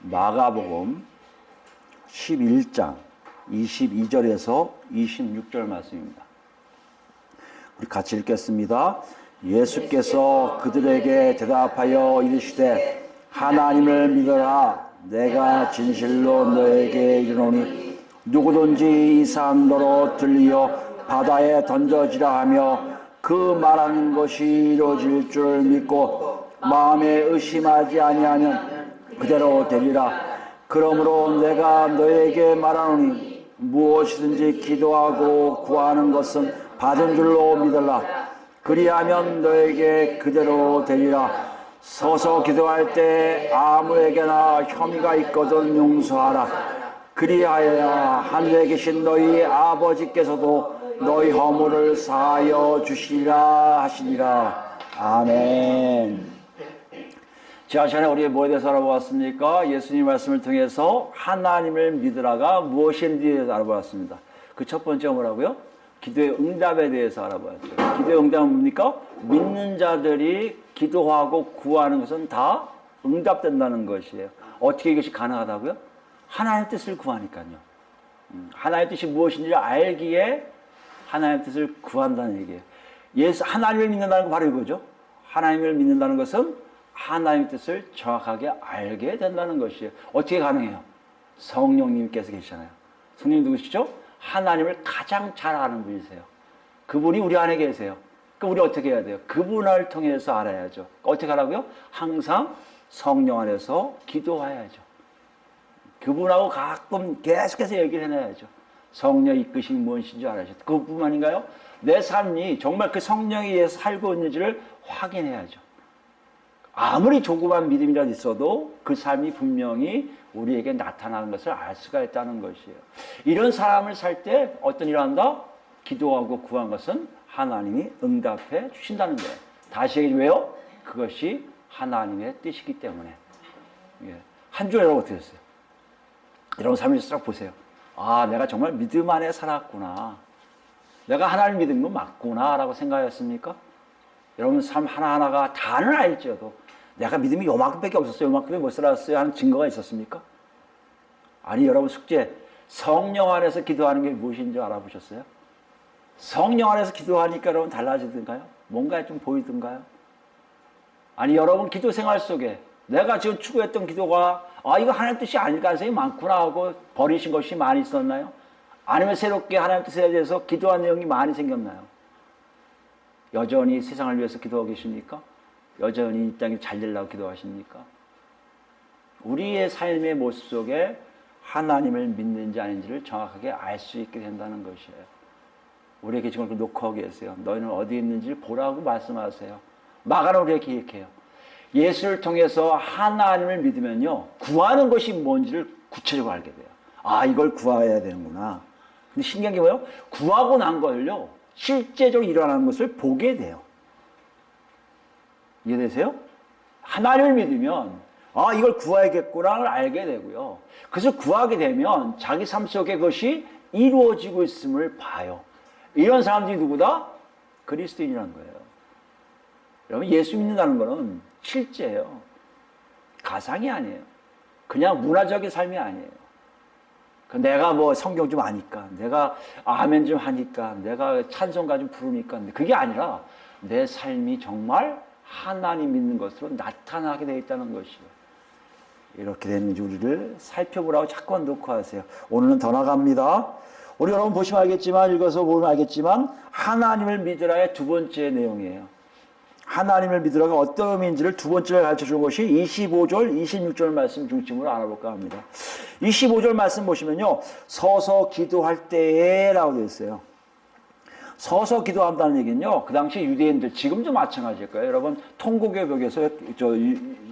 마가복음 11장 22절에서 26절 말씀입니다. 우리 같이 읽겠습니다. 예수께서 그들에게 대답하여 이르시되 하나님을 믿어라. 내가 진실로 너에게 이르노니 누구든지 이 산더러 들리어 바다에 던져지라 하며 그 말하는 것이 이루어질 줄 믿고 마음에 의심하지 아니하면 그대로 되리라. 그러므로 내가 너에게 말하노니 무엇이든지 기도하고 구하는 것은 받은 줄로 믿으라. 그리하면 너에게 그대로 되리라. 서서 기도할 때 아무에게나 혐의가 있거든 용서하라. 그리하여야 하늘에 계신 너희 아버지께서도 너희 허물을 사하여 주시리라 하시니라. 아멘. 지난 시간에 우리 뭐에 대해서 알아보았습니까? 예수님 말씀을 통해서 하나님을 믿으라가 무엇인지에 대해서 알아보았습니다. 그 첫 번째 뭐라고요? 기도의 응답에 대해서 알아보았죠. 기도의 응답은 뭡니까? 믿는 자들이 기도하고 구하는 것은 다 응답된다는 것이에요. 어떻게 이것이 가능하다고요? 하나님의 뜻을 구하니까요. 하나님의 뜻이 무엇인지 알기에 하나님의 뜻을 구한다는 얘기예요. 하나님을 믿는다는 건 바로 이거죠. 하나님을 믿는다는 것은 하나님의 뜻을 정확하게 알게 된다는 것이에요. 어떻게 가능해요? 성령님께서 계시잖아요. 성령님 누구시죠? 하나님을 가장 잘 아는 분이세요. 그분이 우리 안에 계세요. 그럼 우리 어떻게 해야 돼요? 그분을 통해서 알아야죠. 어떻게 하라고요? 항상 성령 안에서 기도해야죠. 그분하고 가끔 계속해서 얘기를 해놔야죠. 성령 이끄심이 무엇인지 알아야죠. 그뿐만인가요? 내 삶이 정말 그 성령에 의해서 살고 있는지를 확인해야죠. 아무리 조그만 믿음이라도 있어도 그 삶이 분명히 우리에게 나타나는 것을 알 수가 있다는 것이에요. 이런 사람을 살 때 어떤 일을 한다? 기도하고 구한 것은 하나님이 응답해 주신다는 거예요. 다시 얘기해 왜요? 그것이 하나님의 뜻이기 때문에. 한 주에 여러분 어떻게 됐어요? 여러분 삶을 싹 보세요. 아, 내가 정말 믿음 안에 살았구나. 내가 하나님 믿은 건 맞구나 라고 생각했습니까? 여러분 삶 하나하나가 다는 알지어도 내가 믿음이 요만큼밖에 없었어요. 요만큼에 못 살았어요 하는 증거가 있었습니까? 아니 여러분 숙제 성령 안에서 기도하는 게 무엇인지 알아보셨어요? 성령 안에서 기도하니까 여러분 달라지던가요? 뭔가 좀 보이던가요? 아니 여러분 기도 생활 속에 내가 지금 추구했던 기도가 이거 하나님 뜻이 아닐 가능성이 많구나 하고 버리신 것이 많이 있었나요? 아니면 새롭게 하나님 뜻에 대해서 기도한 내용이 많이 생겼나요? 여전히 세상을 위해서 기도하고 계십니까? 여전히 이 땅이 잘 되려고 기도하십니까? 우리의 삶의 모습 속에 하나님을 믿는지 아닌지를 정확하게 알 수 있게 된다는 것이에요. 우리에게 지금 놓고 하고 계세요. 너희는 어디 있는지 보라고 말씀하세요. 마가는 우리에게 기획해요. 예수를 통해서 하나님을 믿으면요. 구하는 것이 뭔지를 구체적으로 알게 돼요. 이걸 구해야 되는구나. 근데 신기한 게 뭐예요? 구하고 난 걸요. 실제적으로 일어나는 것을 보게 돼요. 이해되세요? 하나님을 믿으면 이걸 구해야겠구나를 알게 되고요. 그래서 구하게 되면 자기 삶 속에 그것이 이루어지고 있음을 봐요. 이런 사람들이 누구다? 그리스도인이라는 거예요. 여러분 예수 믿는다는 것은 실제예요. 가상이 아니에요. 그냥 문화적인 삶이 아니에요. 내가 뭐 성경 좀 아니까, 내가 아멘 좀 하니까, 내가 찬송가 좀 부르니까, 그게 아니라 내 삶이 정말 하나님 믿는 것으로 나타나게 되어 있다는 것이에요. 이렇게 되는지 우리를 살펴보라고 자꾸 놓고 하세요. 오늘은 더 나갑니다. 우리 여러분 보시면 알겠지만, 읽어서 보면 알겠지만, 하나님을 믿으라의 두 번째 내용이에요. 하나님을 믿으라가 어떤 의미인지를 두 번째로 가르쳐 주는 것이 25절, 26절 말씀 중심으로 알아볼까 합니다. 25절 말씀 보시면요. 서서 기도할 때에 라고 되어 있어요. 서서 기도한다는 얘기는요. 그 당시 유대인들, 지금도 마찬가지일 거예요. 여러분, 통고교 벽에서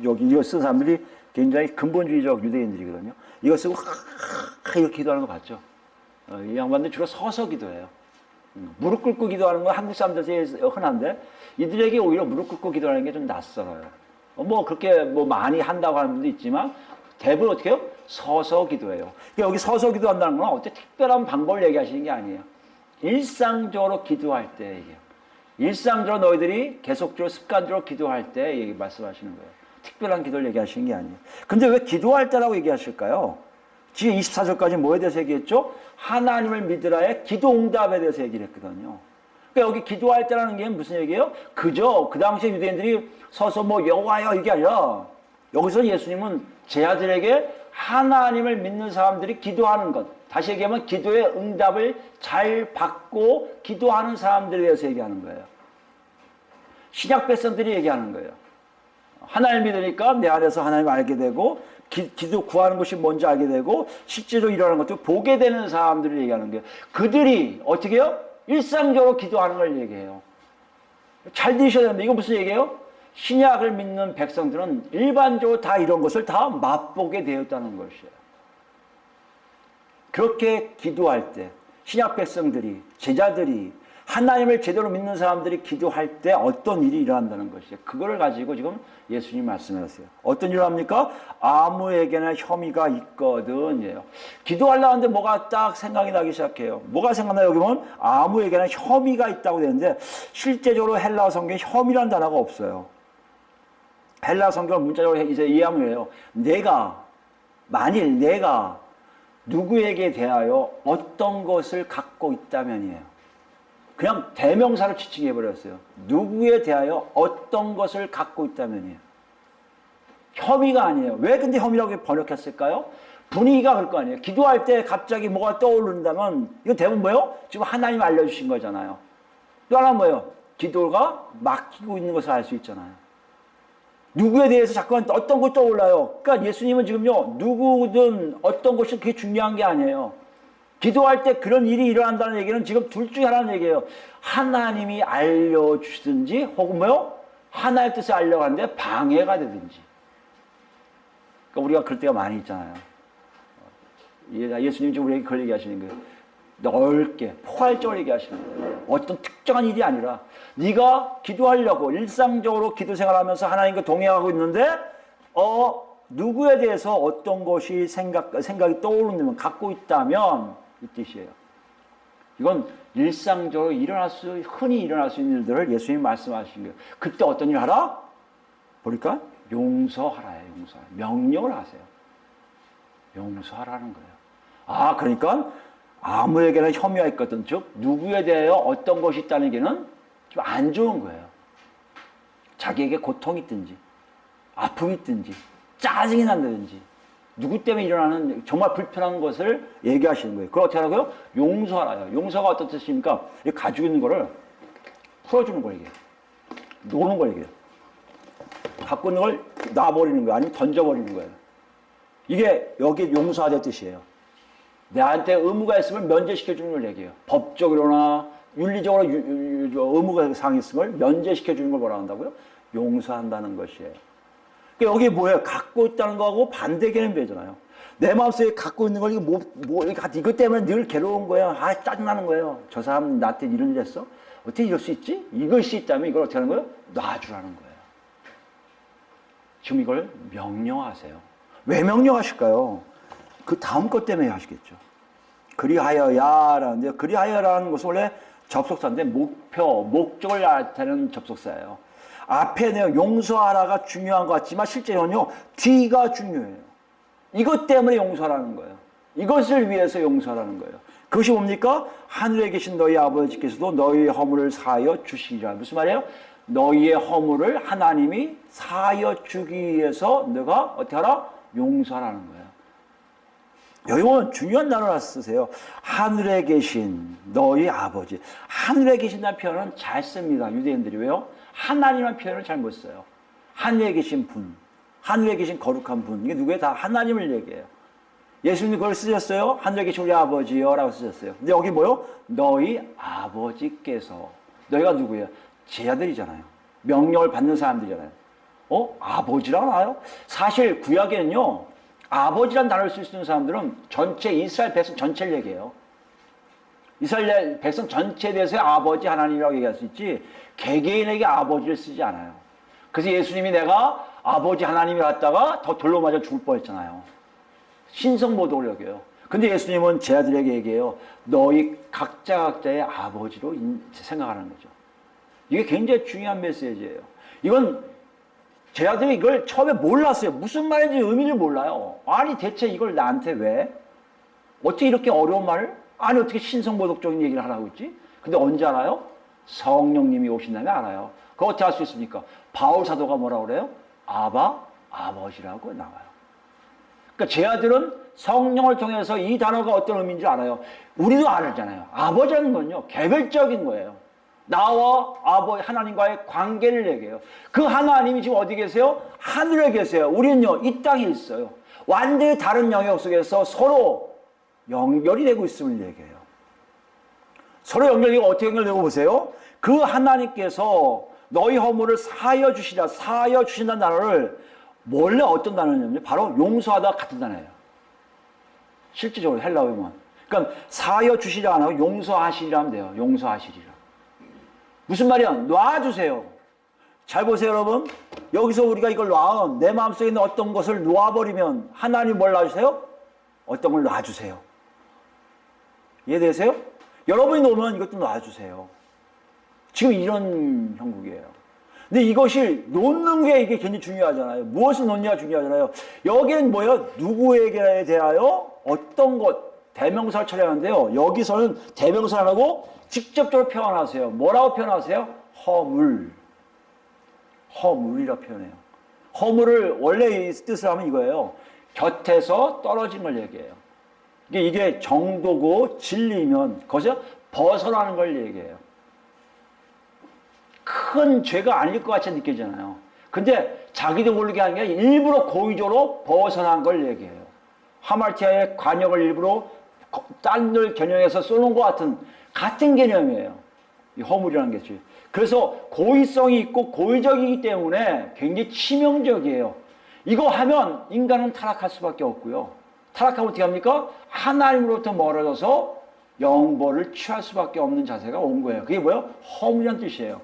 여기 이거 쓴 사람들이 굉장히 근본주의적 유대인들이거든요. 이거 쓰고 이렇게 기도하는 거 봤죠? 이 양반들 주로 서서 기도해요. 무릎 꿇고 기도하는 건 한국 사람들한테 흔한데 이들에게 오히려 무릎 꿇고 기도하는 게 좀 낯설어요. 뭐 그렇게 뭐 많이 한다고 하는 분도 있지만 대부분 어떻게 해요? 서서 기도해요. 그러니까 여기 서서 기도한다는 건 어떻게 특별한 방법을 얘기하시는 게 아니에요. 일상적으로 기도할 때 얘기해요. 일상적으로 너희들이 계속적으로 습관적으로 기도할 때 얘기 말씀하시는 거예요. 특별한 기도를 얘기하시는 게 아니에요. 근데 왜 기도할 때라고 얘기하실까요? 지금 24절까지 뭐에 대해서 얘기했죠? 하나님을 믿으라의 기도 응답에 대해서 얘기를 했거든요. 그러니까 여기 기도할 때라는 게 무슨 얘기예요? 그저 그 당시에 유대인들이 서서 뭐 여호와여 이게 아니라 여기서 예수님은 제 아들에게 하나님을 믿는 사람들이 기도하는 것, 다시 얘기하면 기도의 응답을 잘 받고 기도하는 사람들에 대해서 얘기하는 거예요. 신약 백성들이 얘기하는 거예요. 하나님 믿으니까 내 안에서 하나님을 알게 되고 기도 구하는 것이 뭔지 알게 되고 실제로 일어나는 것도 보게 되는 사람들을 얘기하는 거예요. 그들이 어떻게 해요? 일상적으로 기도하는 걸 얘기해요. 잘 들으셔야 됩니다. 이거 무슨 얘기예요? 신약을 믿는 백성들은 일반적으로 다 이런 것을 다 맛보게 되었다는 것이에요. 그렇게 기도할 때 신약 백성들이, 제자들이, 하나님을 제대로 믿는 사람들이 기도할 때 어떤 일이 일어난다는 것이에요. 그거를 가지고 지금 예수님 말씀하세요. 어떤 일을 합니까? 아무에게나 혐의가 있거든요. 기도하려고 하는데 뭐가 딱 생각이 나기 시작해요. 뭐가 생각나요? 여기 보면 아무에게나 혐의가 있다고 되는데 실제적으로 헬라어 성경에 혐의라는 단어가 없어요. 헬라어 성경을 문자적으로 이제 이해하면 해요. 만일 내가 누구에게 대하여 어떤 것을 갖고 있다면이에요. 그냥 대명사로 지칭해버렸어요. 누구에 대하여 어떤 것을 갖고 있다면이에요. 혐의가 아니에요. 왜 근데 혐의라고 번역했을까요? 분위기가 그럴 거 아니에요. 기도할 때 갑자기 뭐가 떠오른다면 이건 대부분 뭐예요? 지금 하나님 알려주신 거잖아요. 또 하나 뭐예요? 기도가 막히고 있는 것을 알 수 있잖아요. 누구에 대해서 자꾸만 어떤 것이 떠올라요. 그러니까 예수님은 지금요, 누구든 어떤 것이 그게 중요한 게 아니에요. 기도할 때 그런 일이 일어난다는 얘기는 지금 둘 중에 하나는 얘기예요. 하나님이 알려주시든지 혹은 뭐요? 하나의 뜻을 알려고 하는데 방해가 되든지. 그러니까 우리가 그럴 때가 많이 있잖아요. 예수님 지금 우리에게 그걸 얘기하시는 거예요. 넓게 포괄적으로 얘기하시는 거예요. 어떤 특정한 일이 아니라 네가 기도하려고 일상적으로 기도 생활하면서 하나님과 동행하고 있는데 누구에 대해서 어떤 것이 생각이 떠오르면 갖고 있다면 이 뜻이에요. 이건 일상적으로 흔히 일어날 수 있는 일들을 예수님이 말씀하신 거예요. 그때 어떤 일 하라? 보니까 용서하라예요. 용서하라. 명령을 하세요. 용서하라는 거예요. 그러니까 아무에게나 혐의가 있거든. 즉 누구에 대하여 어떤 것이 있다는 얘기는 좀 안 좋은 거예요. 자기에게 고통이 있든지 아픔이 있든지 짜증이 난다든지 누구 때문에 일어나는 정말 불편한 것을 얘기하시는 거예요. 그걸 어떻게 하라고요? 용서하라요. 용서가 어떤 뜻입니까? 가지고 있는 거를 풀어주는 걸 얘기해요. 노는 걸 얘기해요. 갖고 있는 걸 놔버리는 거예요. 아니면 던져버리는 거예요. 이게 여기 용서하다는 뜻이에요. 내한테 의무가 있으면 면제시켜주는 걸 얘기해요. 법적으로나 윤리적으로 의무가 상했음을 면제시켜주는 걸 뭐라 한다고요? 용서한다는 것이에요. 그러니까 여기 뭐예요? 갖고 있다는 거하고 반대 개념이 되잖아요. 내 마음속에 갖고 있는 걸 이것 때문에 늘 괴로운 거예요. 짜증나는 거예요. 저 사람 나한테 이런 일 했어? 어떻게 이럴 수 있지? 이것이 있다면 이걸 어떻게 하는 거예요? 놔주라는 거예요. 지금 이걸 명령하세요. 왜 명령하실까요? 그 다음 것 때문에 하시겠죠. 그리하여야라는데 그리하여라는 것은 원래 접속사인데 목적을 나타내는 접속사예요. 앞에 내가 용서하라가 중요한 것 같지만 실제로는요 뒤가 중요해요. 이것 때문에 용서하라는 거예요. 이것을 위해서 용서하라는 거예요. 그것이 뭡니까? 하늘에 계신 너희 아버지께서도 너희의 허물을 사하여 주시리라. 무슨 말이에요? 너희의 허물을 하나님이 사하여 주기 위해서 너가 어떻게 하라? 용서하라는 거예요. 여기 보면 중요한 단어를 쓰세요. 하늘에 계신 너희 아버지. 하늘에 계신다는 표현은 잘 씁니다. 유대인들이. 왜요? 하나님이라는 표현을 잘 못 써요. 하늘에 계신 분, 하늘에 계신 거룩한 분. 이게 누구예요? 다 하나님을 얘기해요. 예수님이 그걸 쓰셨어요. 하늘에 계신 우리 아버지요 라고 쓰셨어요. 근데 여기 뭐요? 너희 아버지께서. 너희가 누구예요? 제자들이잖아요. 명령을 받는 사람들이잖아요. 아버지라고 나와요? 사실 구약에는요. 아버지란 단어를 쓸 수 있는 사람들은 전체 이스라엘 백성 전체를 얘기해요. 이스라엘 백성 전체에 대해서 아버지 하나님이라고 얘기할 수 있지 개개인에게 아버지를 쓰지 않아요. 그래서 예수님이 내가 아버지 하나님이 왔다가 더 돌로 맞아 죽을 뻔했잖아요. 신성모독을 여겨요. 근데 예수님은 제자들에게 얘기해요. 너희 각자의 아버지로 생각하는 거죠. 이게 굉장히 중요한 메시지예요. 이건 제 아들이 이걸 처음에 몰랐어요. 무슨 말인지 의미를 몰라요. 아니 대체 이걸 나한테 왜? 어떻게 이렇게 어려운 말을? 아니 어떻게 신성모독적인 얘기를 하라고 했지? 근데 언제 알아요? 성령님이 오신 다음에 알아요. 그거 어떻게 알 수 있습니까? 바울 사도가 뭐라고 그래요? 아바, 아버지라고 나와요. 그러니까 제 아들은 성령을 통해서 이 단어가 어떤 의미인지 알아요. 우리도 알잖아요. 아버지라는 건요, 개별적인 거예요. 나와 아버지 하나님과의 관계를 얘기해요. 그 하나님이 지금 어디 계세요? 하늘에 계세요. 우리는요, 이 땅에 있어요. 완전히 다른 영역 속에서 서로 연결이 되고 있음을 얘기해요. 서로 연결되고 어떻게 연결되고 보세요. 그 하나님께서 너희 허물을 사하여 주시라, 사하여 주신다는 단어를 원래 어떤 단어냐면요, 바로 용서하다 같은 단어예요. 실질적으로 헬라어에 보면. 그러니까 사하여 주시라 안 하고 용서하시리라 하면 돼요. 용서하시리라. 무슨 말이야? 놔주세요. 잘 보세요, 여러분. 여기서 우리가 이걸 내 마음속에 있는 어떤 것을 놓아버리면 하나님 뭘 놔주세요? 어떤 걸 놔주세요. 이해되세요? 여러분이 놓으면 이것도 놔주세요. 지금 이런 형국이에요. 근데 이것이 놓는 게 이게 굉장히 중요하잖아요. 무엇을 놓느냐가 중요하잖아요. 여기는 뭐예요? 누구에게 대하여 어떤 것, 대명사를 처리하는데요. 여기서는 대명사 안 하고 직접적으로 표현하세요. 뭐라고 표현하세요? 허물. 허물이라고 표현해요. 허물을 원래 이 뜻을 하면 이거예요. 곁에서 떨어진 걸 얘기해요. 이게 정도고 진리면 거기서 벗어나는 걸 얘기해요. 큰 죄가 아닐 것 같이 느껴지잖아요. 근데 자기도 모르게 하는 게 일부러 고의적으로 벗어난 걸 얘기해요. 하말티아의 관역을 일부러 딴 걸 겨냥해서 쏘는 것 같은 개념이에요. 이 허물이라는 게. 그래서 고의성이 있고 고의적이기 때문에 굉장히 치명적이에요. 이거 하면 인간은 타락할 수밖에 없고요. 타락하면 어떻게 합니까? 하나님으로부터 멀어져서 영벌을 취할 수밖에 없는 자세가 온 거예요. 그게 뭐예요? 허물이라는 뜻이에요.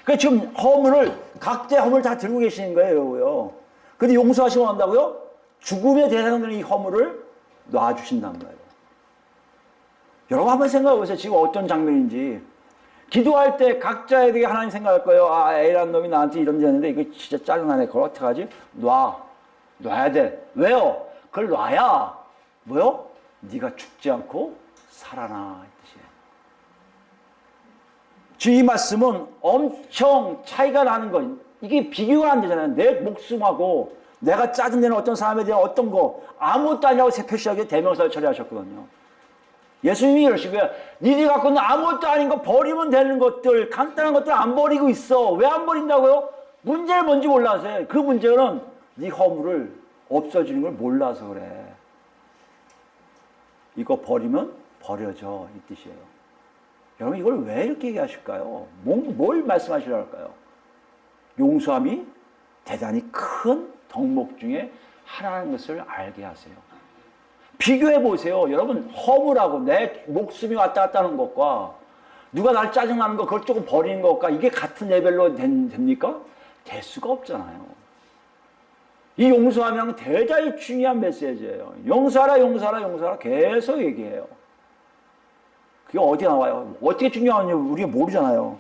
그러니까 지금 허물을, 각자의 허물을 다 들고 계시는 거예요. 근데 용서하시고 한다고요? 죽음의 대상되는 이 허물을 놔주신단 말이에요. 여러분 한번 생각해 보세요. 지금 어떤 장면인지. 기도할 때 각자에게 하나님 생각할 거예요. 아, A라는 놈이 나한테 이런 데 했는데 이거 진짜 짜증나네. 그걸 어떡하지? 놔야 돼. 왜요? 그걸 놔야 뭐요? 네가 죽지 않고 살아나 이 뜻이에요. 지금 이 말씀은 엄청 차이가 나는 거. 이게 비교가 안 되잖아요. 내 목숨하고 내가 짜증내는 어떤 사람에 대한 어떤 거 아무것도 아니라고 표시하게 대명사를 처리하셨거든요. 예수님이 이러시고요. 니들이 갖고 있는 아무것도 아닌 거 버리면 되는 것들, 간단한 것들 안 버리고 있어. 왜 안 버린다고요? 문제를 뭔지 몰라서. 그 문제는 네 허물을 없어지는 걸 몰라서 그래. 이거 버리면 버려져 이 뜻이에요. 여러분 이걸 왜 이렇게 얘기하실까요? 뭘 말씀하시려고 할까요? 용서함이 대단히 큰 덕목 중에 하나라는 것을 알게 하세요. 비교해 보세요. 여러분 허물하고 내 목숨이 왔다 갔다 하는 것과 누가 날 짜증나는 거 그걸 조금 버리는 것과 이게 같은 레벨로 됩니까? 될 수가 없잖아요. 이 용서하면 대단히 중요한 메시지예요. 용서하라 용서하라 용서하라 계속 얘기해요. 그게 어디 나와요? 어떻게 중요한지 우리가 모르잖아요.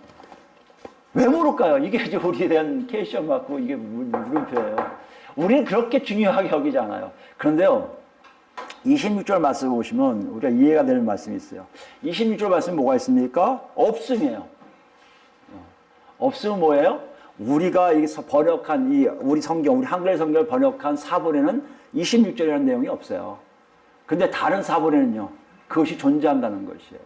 왜 모를까요? 이게 이제 우리에 대한 캐시엄 같고 이게 물음표예요. 우리는 그렇게 중요하게 여기지 않아요. 그런데요. 26절 말씀 보시면 우리가 이해가 되는 말씀이 있어요. 26절 말씀 뭐가 있습니까? 없음이에요. 없음은 뭐예요? 우리가 여기서 번역한 우리 성경, 우리 한글 성경을 번역한 사본에는 26절이라는 내용이 없어요. 근데 다른 사본에는요, 그것이 존재한다는 것이에요.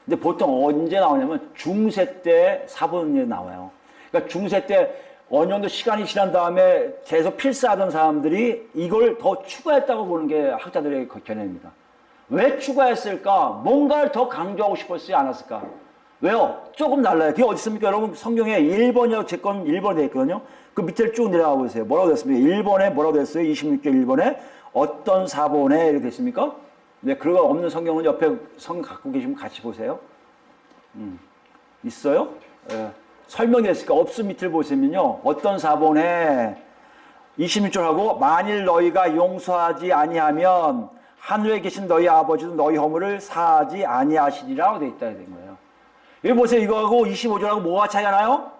근데 보통 언제 나오냐면 중세 때 사본에 나와요. 그러니까 중세 때 어느 정도 시간이 지난 다음에 계속 필사하던 사람들이 이걸 더 추가했다고 보는 게 학자들의 견해입니다. 왜 추가했을까? 뭔가를 더 강조하고 싶었지 않았을까? 왜요? 조금 달라요. 그게 어디 있습니까? 여러분 성경에 1번이라고 제 건 1번 되어 있거든요. 그 밑에를 쭉 내려가 보세요. 뭐라고 됐습니까? 1번에 뭐라고 됐어요? 26절 1번에 어떤 사본에 이렇게 됐습니까? 네, 그거 없는 성경은 옆에 성경 갖고 계시면 같이 보세요. 있어요? 네. 설명됐을까? 없음 밑을 보시면요. 어떤 사본에 26절하고 만일 너희가 용서하지 아니하면 하늘에 계신 너희 아버지도 너희 허물을 사하지 아니하시리라고 되어 있다 된 거예요. 여기 보세요. 이거하고 25절하고 뭐가 차이가 나요?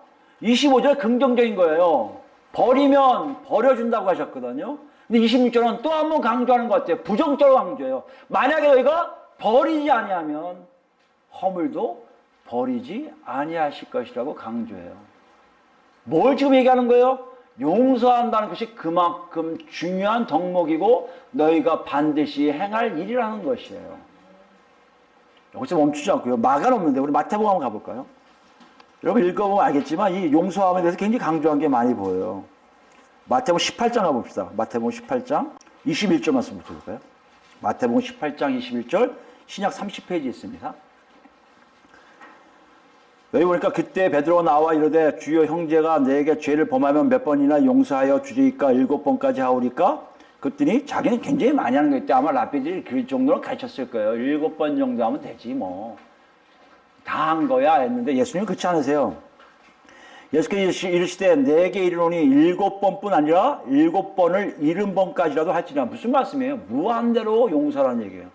25절 긍정적인 거예요. 버리면 버려준다고 하셨거든요. 근데 26절은 또 한 번 강조하는 것 같아요. 부정적으로 강조해요. 만약에 너희가 버리지 아니하면 허물도 버리지 아니하실 것이라고 강조해요. 뭘 지금 얘기하는 거예요? 용서한다는 것이 그만큼 중요한 덕목이고 너희가 반드시 행할 일이라는 것이에요. 여기서 멈추지 않고요. 마가는 없는데 우리 마태복음 한번 가볼까요? 여러분 읽어보면 알겠지만 이 용서함에 대해서 굉장히 강조한 게 많이 보여요. 마태복음 18장 가봅시다. 마태복음 18장 21절 말씀부터 볼까요? 마태복음 18장 21절 신약 30페이지 있습니다. 여기 보니까 그때 베드로가 나와 이르되 주여 형제가 내게 죄를 범하면 몇 번이나 용서하여 주리이까 7번까지 하오리까? 그랬더니 자기는 굉장히 많이 하는 거 있대. 아마 랍비들이 그 정도로 가르쳤을 거예요. 7번 정도 하면 되지 뭐. 다 한 거야 했는데 예수님은 그렇지 않으세요. 예수께서 이르시되 내게 이르노니 7번뿐 아니라 7번을 70번까지라도 할지라. 무슨 말씀이에요? 무한대로 용서라는 얘기예요.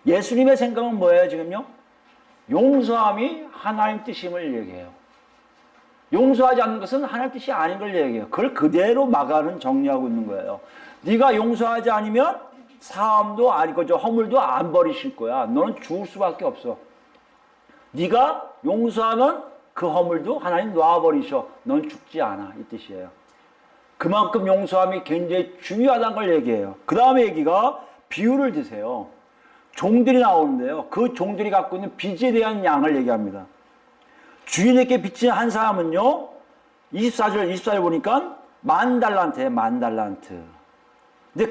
예수님의 생각은 뭐예요 지금요? 용서함이 하나님 뜻임을 얘기해요. 용서하지 않는 것은 하나님 뜻이 아닌 걸 얘기해요. 그걸 그대로 마가는 정리하고 있는 거예요. 네가 용서하지 않으면 사함도 아니고 저 허물도 안 버리실 거야. 너는 죽을 수밖에 없어. 네가 용서하면 그 허물도 하나님 놔버리셔. 넌 죽지 않아. 이 뜻이에요. 그만큼 용서함이 굉장히 중요하다는 걸 얘기해요. 그 다음에 얘기가 비유를 드세요. 종들이 나오는데요. 그 종들이 갖고 있는 빚에 대한 양을 얘기합니다. 주인에게 빚진 한 사람은요. 24절 보니까 10,000달란트예요. 10,000달란트. 근데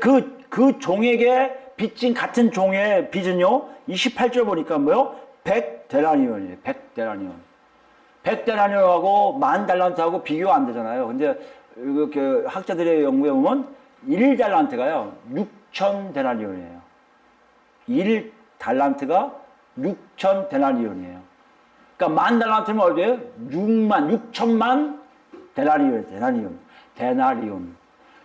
그 종에게 빚진 같은 종의 빚은요. 28절 보니까 뭐요? 100데나리온이에요. 100데나리온. 100데나리온하고 10,000달란트하고 비교가 안 되잖아요. 근데 그 학자들의 연구에 보면 1달란트가요. 6,000데나리온이에요. 1달란트가 6,000데나리온이에요. 그러니까 10,000달란트면 어디에요? 6천만 데나리온.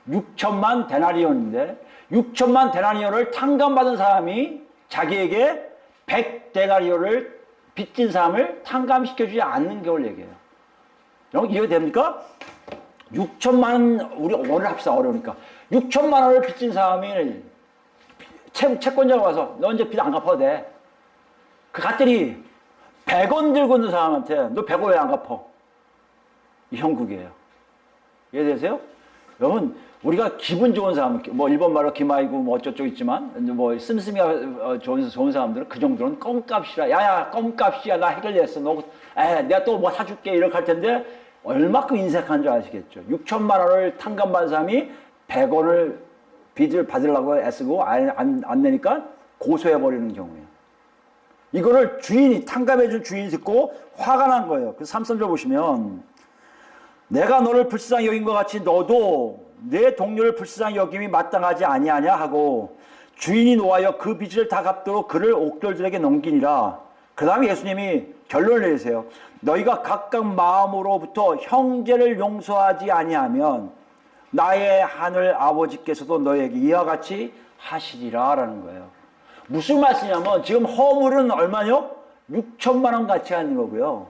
6천만 데나리온인데 6천만 데나리온을 탕감받은 사람이 자기에게 100데나리온을 빚진 사람을 탕감시켜주지 않는 경우를 얘기해요. 여러분 이해됩니까? 6천만 원, 우리 오늘 합시다. 어려우니까. 6천만 원을 빚진 사람이 채권자가 와서 너 이제 빚 안 갚아도 돼. 그 갔더니 100원 들고 있는 사람한테 너 100원 왜 안 갚아? 이 형국이에요. 이해되세요? 여러분 우리가 기분 좋은 사람, 뭐 일본 말로 기마이고 뭐 어쩌고 있지만 뭐 씀씀이가 좋은 사람들은 그 정도는 껌값이라. 야야 껌값이야. 나 해결했어. 너 내가 또 뭐 사줄게 이렇게 할 텐데 얼마큼 인색한 줄 아시겠죠? 6천만 원을 탕감받은 사람이 100원을 빚을 받으려고 애쓰고 안 내니까 고소해버리는 경우예요. 이거를 주인이, 탕감해준 주인이 듣고 화가 난 거예요. 그래서 3절 보시면 내가 너를 불쌍히 여긴 것 같이 너도 내 동료를 불쌍히 여김이 마땅하지 아니하냐 하고 주인이 노하여 그 빚을 다 갚도록 그를 옥졸들에게 넘기니라. 그 다음에 예수님이 결론을 내리세요. 너희가 각각 마음으로부터 형제를 용서하지 아니하면 나의 하늘 아버지께서도 너에게 이와 같이 하시리라 라는 거예요. 무슨 말씀이냐면 지금 허물은 얼마요? 6천만 원 가치 하는 거고요.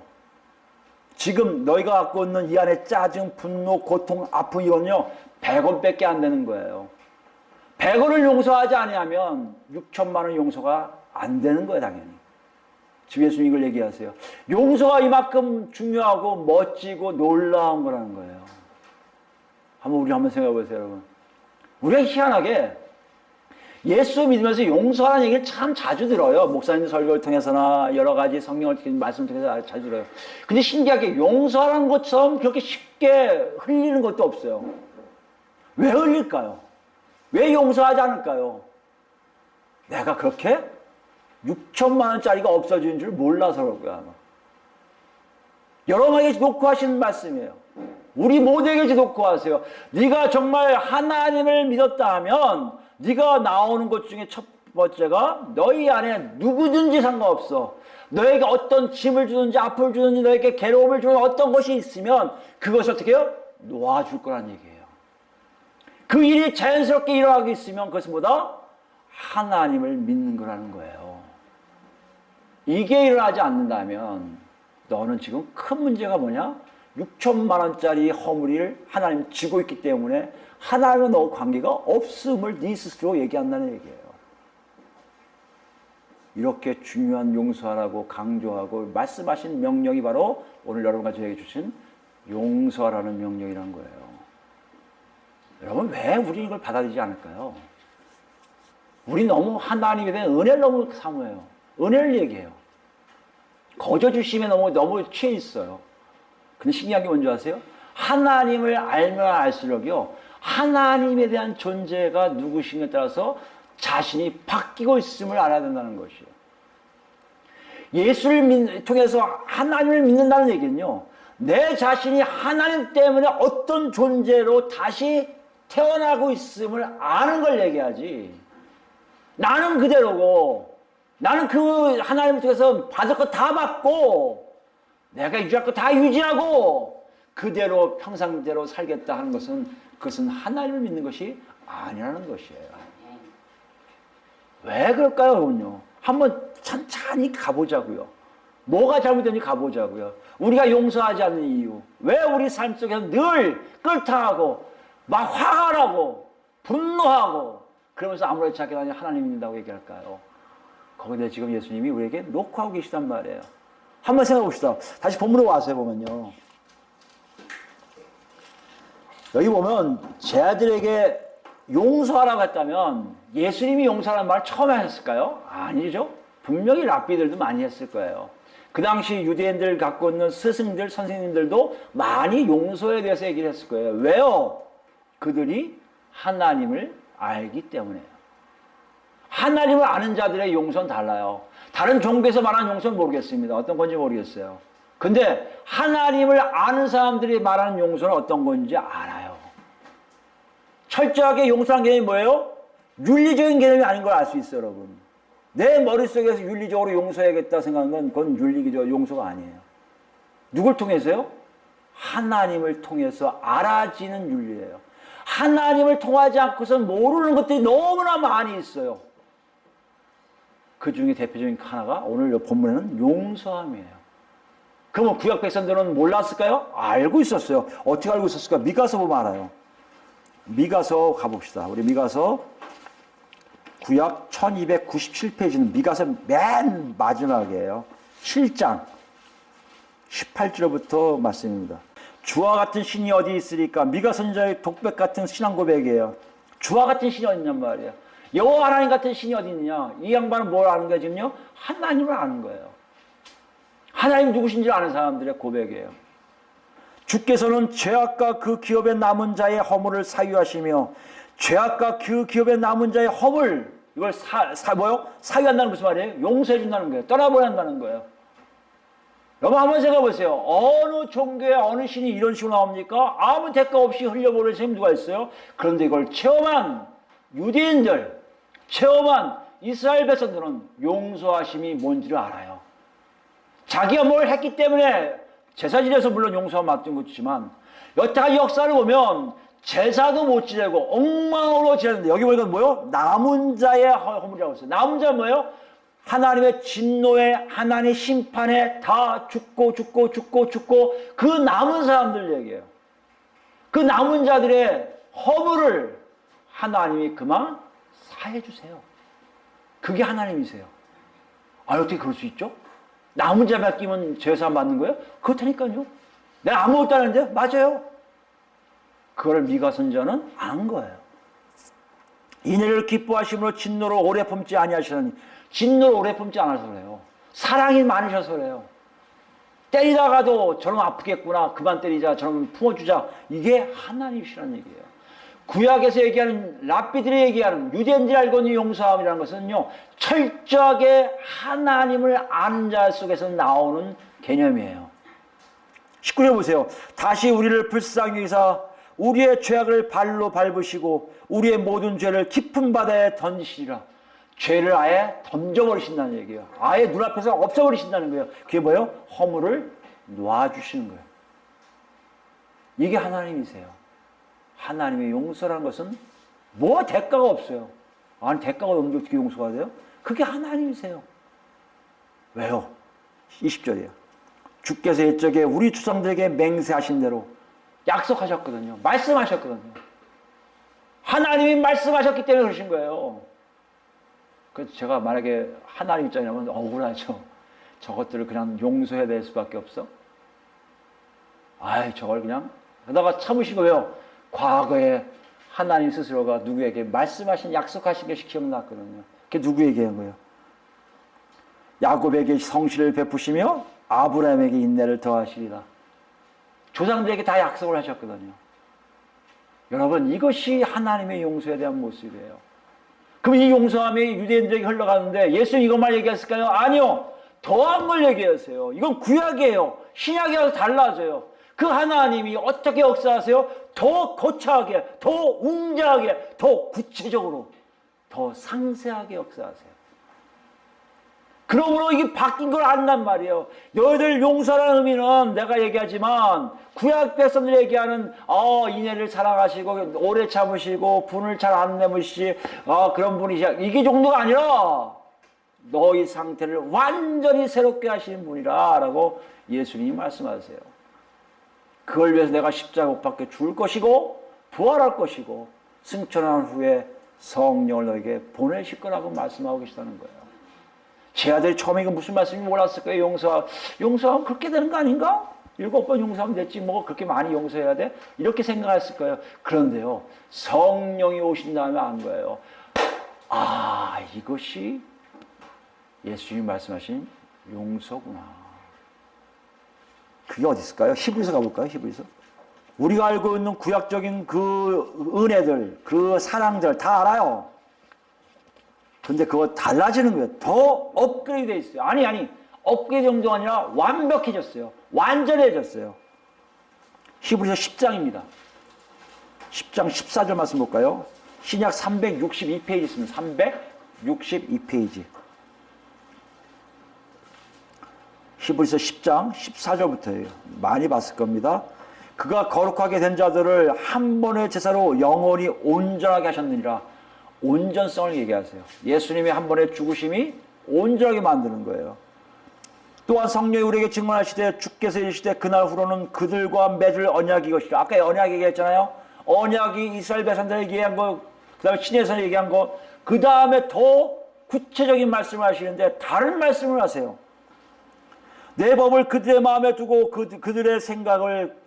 지금 너희가 갖고 있는 이 안에 짜증, 분노, 고통, 아픔 이건요 100원밖에 안 되는 거예요. 100원을 용서하지 아니하면 6천만 원 용서가 안 되는 거예요. 당연히. 지금 예수님 이걸 얘기하세요. 용서가 이만큼 중요하고 멋지고 놀라운 거라는 거예요. 우리 한번 생각해 보세요, 여러분. 우리가 희한하게 예수 믿으면서 용서하는 얘기를 참 자주 들어요. 목사님 설교를 통해서나 여러 가지 성경을 말씀을 통해서 자주 들어요. 근데 신기하게 용서하는 것처럼 그렇게 쉽게 흘리는 것도 없어요. 왜 흘릴까요? 왜 용서하지 않을까요? 내가 그렇게 6천만 원짜리가 없어지는 줄 몰라서 그럴 거야, 아마. 여러분에게 놓고 하시는 말씀이에요. 우리 모두에게 놓고 하세요. 네가 정말 하나님을 믿었다 하면 네가 나오는 것 중에 첫 번째가 너희 안에 누구든지 상관없어. 너에게 어떤 짐을 주든지 아픔을 주든지 너에게 괴로움을 주는 어떤 것이 있으면 그것을 어떻게 해요? 놓아줄 거란 얘기예요. 그 일이 자연스럽게 일어나고 있으면 그것은 뭐다? 하나님을 믿는 거라는 거예요. 이게 일어나지 않는다면 너는 지금 큰 문제가 뭐냐? 6천만 원짜리 허물을 하나님 지고 있기 때문에 하나님과 너 관계가 없음을 네 스스로 얘기한다는 얘기예요. 이렇게 중요한 용서하라고 강조하고 말씀하신 명령이 바로 오늘 여러분과 저에게 주신 용서하라는 명령이라는 거예요. 여러분 왜 우리 이걸 받아들이지 않을까요? 우리 너무 하나님에 대한 은혜를 너무 사모해요. 은혜를 얘기해요. 거저 주심에 너무 취해 있어요. 근데 신기한 게 뭔지 아세요? 하나님을 알면 알수록요, 하나님에 대한 존재가 누구신가에 따라서 자신이 바뀌고 있음을 알아야 된다는 것이에요. 예수를 통해서 하나님을 믿는다는 얘기는요, 내 자신이 하나님 때문에 어떤 존재로 다시 태어나고 있음을 아는 걸 얘기하지. 나는 그대로고, 나는 그 하나님을 통해서 받을 거 다 받고, 내가 유지할 거 다 유지하고, 그대로 평상대로 살겠다 하는 것은, 그것은 하나님을 믿는 것이 아니라는 것이에요. 왜 그럴까요, 여러분요? 한번 천천히 가보자고요. 뭐가 잘못된지 가보자고요. 우리가 용서하지 않는 이유, 왜 우리 삶 속에서 늘 끌타하고 막 화가 나고 분노하고 그러면서 아무렇지 않게 하나님 믿는다고 얘기할까요? 거기에 지금 예수님이 우리에게 놓고 하고 계시단 말이에요. 한번 생각해 봅시다. 다시 본문으로 와서 해보면요, 여기 보면 제 아들에게 용서하라고 했다면 예수님이 용서하라는 말을 처음에 하셨을까요? 아니죠. 분명히 랍비들도 많이 했을 거예요. 그 당시 유대인들 갖고 있는 스승들, 선생님들도 많이 용서에 대해서 얘기를 했을 거예요. 왜요? 그들이 하나님을 알기 때문에요. 하나님을 아는 자들의 용서는 달라요. 다른 종교에서 말하는 용서는 모르겠습니다. 어떤 건지 모르겠어요. 근데 하나님을 아는 사람들이 말하는 용서는 어떤 건지 알아요. 철저하게 용서한 개념이 뭐예요? 윤리적인 개념이 아닌 걸 알 수 있어요, 여러분. 내 머릿속에서 윤리적으로 용서해야겠다 생각하는 건 그건 윤리적 용서가 아니에요. 누굴 통해서요? 하나님을 통해서 알아지는 윤리예요. 하나님을 통하지 않고선 모르는 것들이 너무나 많이 있어요. 그 중에 대표적인 하나가 오늘 본문에는 용서함이에요. 그러면 구약 백성들은 몰랐을까요? 알고 있었어요. 어떻게 알고 있었을까? 미가서 보면 알아요. 미가서 가봅시다. 우리 미가서 구약 1297페이지는 미가서 맨 마지막이에요. 7장 18절부터 말씀입니다. 주와 같은 신이 어디 있으리까? 미가 선지자의 독백 같은 신앙 고백이에요. 주와 같은 신이 어디 있냔 말이에요. 여호와 하나님 같은 신이 어디 있느냐? 이 양반은 뭘 아는 거예요, 지금요? 하나님을 아는 거예요. 하나님 누구신지 아는 사람들의 고백이에요. 주께서는 죄악과 그 기업에 남은 자의 허물을 사유하시며, 죄악과 그 기업에 남은 자의 허물, 이걸 사유한다는 무슨 말이에요? 용서해 준다는 거예요. 떠나보야 한다는 거예요. 여러분 한번 생각해 보세요. 어느 종교에 어느 신이 이런 식으로 나옵니까? 아무 대가 없이 흘려보내는 셈 누가 있어요? 그런데 이걸 체험한 유대인들, 체험한 이스라엘 백성들은 용서하심이 뭔지를 알아요. 자기가 뭘 했기 때문에 제사 지내서 물론 용서가 맡은 것이지만, 여태까지 역사를 보면 제사도 못 지내고 엉망으로 지냈는데, 여기 보니까 뭐예요? 남은 자의 허물이라고 했어요. 남은 자는 뭐예요? 하나님의 진노에, 하나님의 심판에 다 죽고 그 남은 사람들 얘기예요. 그 남은 자들의 허물을 하나님이 그만 사해 주세요. 그게 하나님이세요. 아, 어떻게 그럴 수 있죠? 남은 자 맡기면 제사 받는 거예요? 그렇다니까요. 내가 아무것도 안 했는데? 맞아요. 그걸 미가 선지자는 안 거예요. 이내를 기뻐하심으로 진노를 오래 품지 아니하시라니. 진노를 오래 품지 않아서 그래요. 사랑이 많으셔서 그래요. 때리다가도 저놈 아프겠구나, 그만 때리자, 저놈 품어주자. 이게 하나님이시라는 얘기예요. 구약에서 얘기하는, 랍비들이 얘기하는, 유대인들이 알고 있는 용서함이라는 것은요, 철저하게 하나님을 아는 자 속에서 나오는 개념이에요. 19절 보세요. 다시 우리를 불쌍히 여기사 우리의 죄악을 발로 밟으시고 우리의 모든 죄를 깊은 바다에 던지시리라. 죄를 아예 던져버리신다는 얘기예요. 아예 눈앞에서 없애버리신다는 거예요. 그게 뭐예요? 허물을 놔주시는 거예요. 이게 하나님이세요. 하나님의 용서라는 것은 뭐 대가가 없어요. 아니, 대가가 없는데 어떻게 용서가 돼요? 그게 하나님이세요. 왜요? 20절이에요. 주께서 옛적에 우리 조상들에게 맹세하신 대로 약속하셨거든요. 말씀하셨거든요. 하나님이 말씀하셨기 때문에 그러신 거예요. 그래서 제가 만약에 하나님 입장이라면 억울하죠. 저것들을 그냥 용서해야 될 수밖에 없어. 아이, 저걸 그냥 그러다가 참으시고 왜요? 과거에 하나님 스스로가 누구에게 말씀하신 약속하신 것이 기억났거든요. 그게 누구에게 한 거예요? 야곱에게 성실을 베푸시며 아브라함에게 인내를 더하시리라. 조상들에게 다 약속을 하셨거든요. 여러분, 이것이 하나님의 용서에 대한 모습이에요. 그럼 이 용서함이 유대인들에게 흘러가는데 예수님 이것만 얘기했을까요? 아니요. 더한 걸 얘기하세요. 이건 구약이에요. 신약이라서 달라져요. 그 하나님이 어떻게 역사하세요? 더 거창하게, 더 웅장하게, 더 구체적으로, 더 상세하게 역사하세요. 그러므로 이게 바뀐 걸 안단 말이에요. 너희들 용서라는 의미는 내가 얘기하지만 구약 백성들이 얘기하는 인애를 사랑하시고 오래 참으시고 분을 잘 안 내무시지 그런 분이시야. 이게 정도가 아니라 너희 상태를 완전히 새롭게 하시는 분이라 라고 예수님이 말씀하세요. 그걸 위해서 내가 십자가 못 박혀 죽을 것이고 부활할 것이고 승천한 후에 성령을 너에게 보내실 거라고 말씀하고 계시다는 거예요. 제 아들이 처음에 이거 무슨 말씀인지 몰랐을 거예요. 용서하면 그렇게 되는 거 아닌가? 7번 용서하면 됐지 뭐 그렇게 많이 용서해야 돼? 이렇게 생각했을 거예요. 그런데요, 성령이 오신 다음에 안 거예요. 이것이 예수님이 말씀하신 용서구나. 그게 어디 있을까요? 히브리서 가볼까요? 히브리서. 우리가 알고 있는 구약적인 그 은혜들, 그 사랑들 다 알아요. 근데 그거 달라지는 거예요. 더 업그레이드 돼 있어요. 아니. 업그레이드 정도가 아니라 완벽해졌어요. 완전해졌어요. 히브리서 10장입니다. 10장 14절 말씀 볼까요? 신약 362페이지 있습니다. 362페이지. 히브리서 10장 14절부터예요. 많이 봤을 겁니다. 그가 거룩하게 된 자들을 한 번의 제사로 영원히 온전하게 하셨느니라. 온전성을 얘기하세요. 예수님의 한 번의 죽으심이 온전하게 만드는 거예요. 또한 성령이 우리에게 증언하시되 주께서 이르시되 그날 후로는 그들과 맺을 언약이 것이라. 아까 언약 얘기했잖아요. 언약이 이스라엘 백성들에게 얘기한 거, 그 다음에 신에서 얘기한 거, 그 다음에 더 구체적인 말씀을 하시는데 다른 말씀을 하세요. 내 법을 그들의 마음에 두고 그들의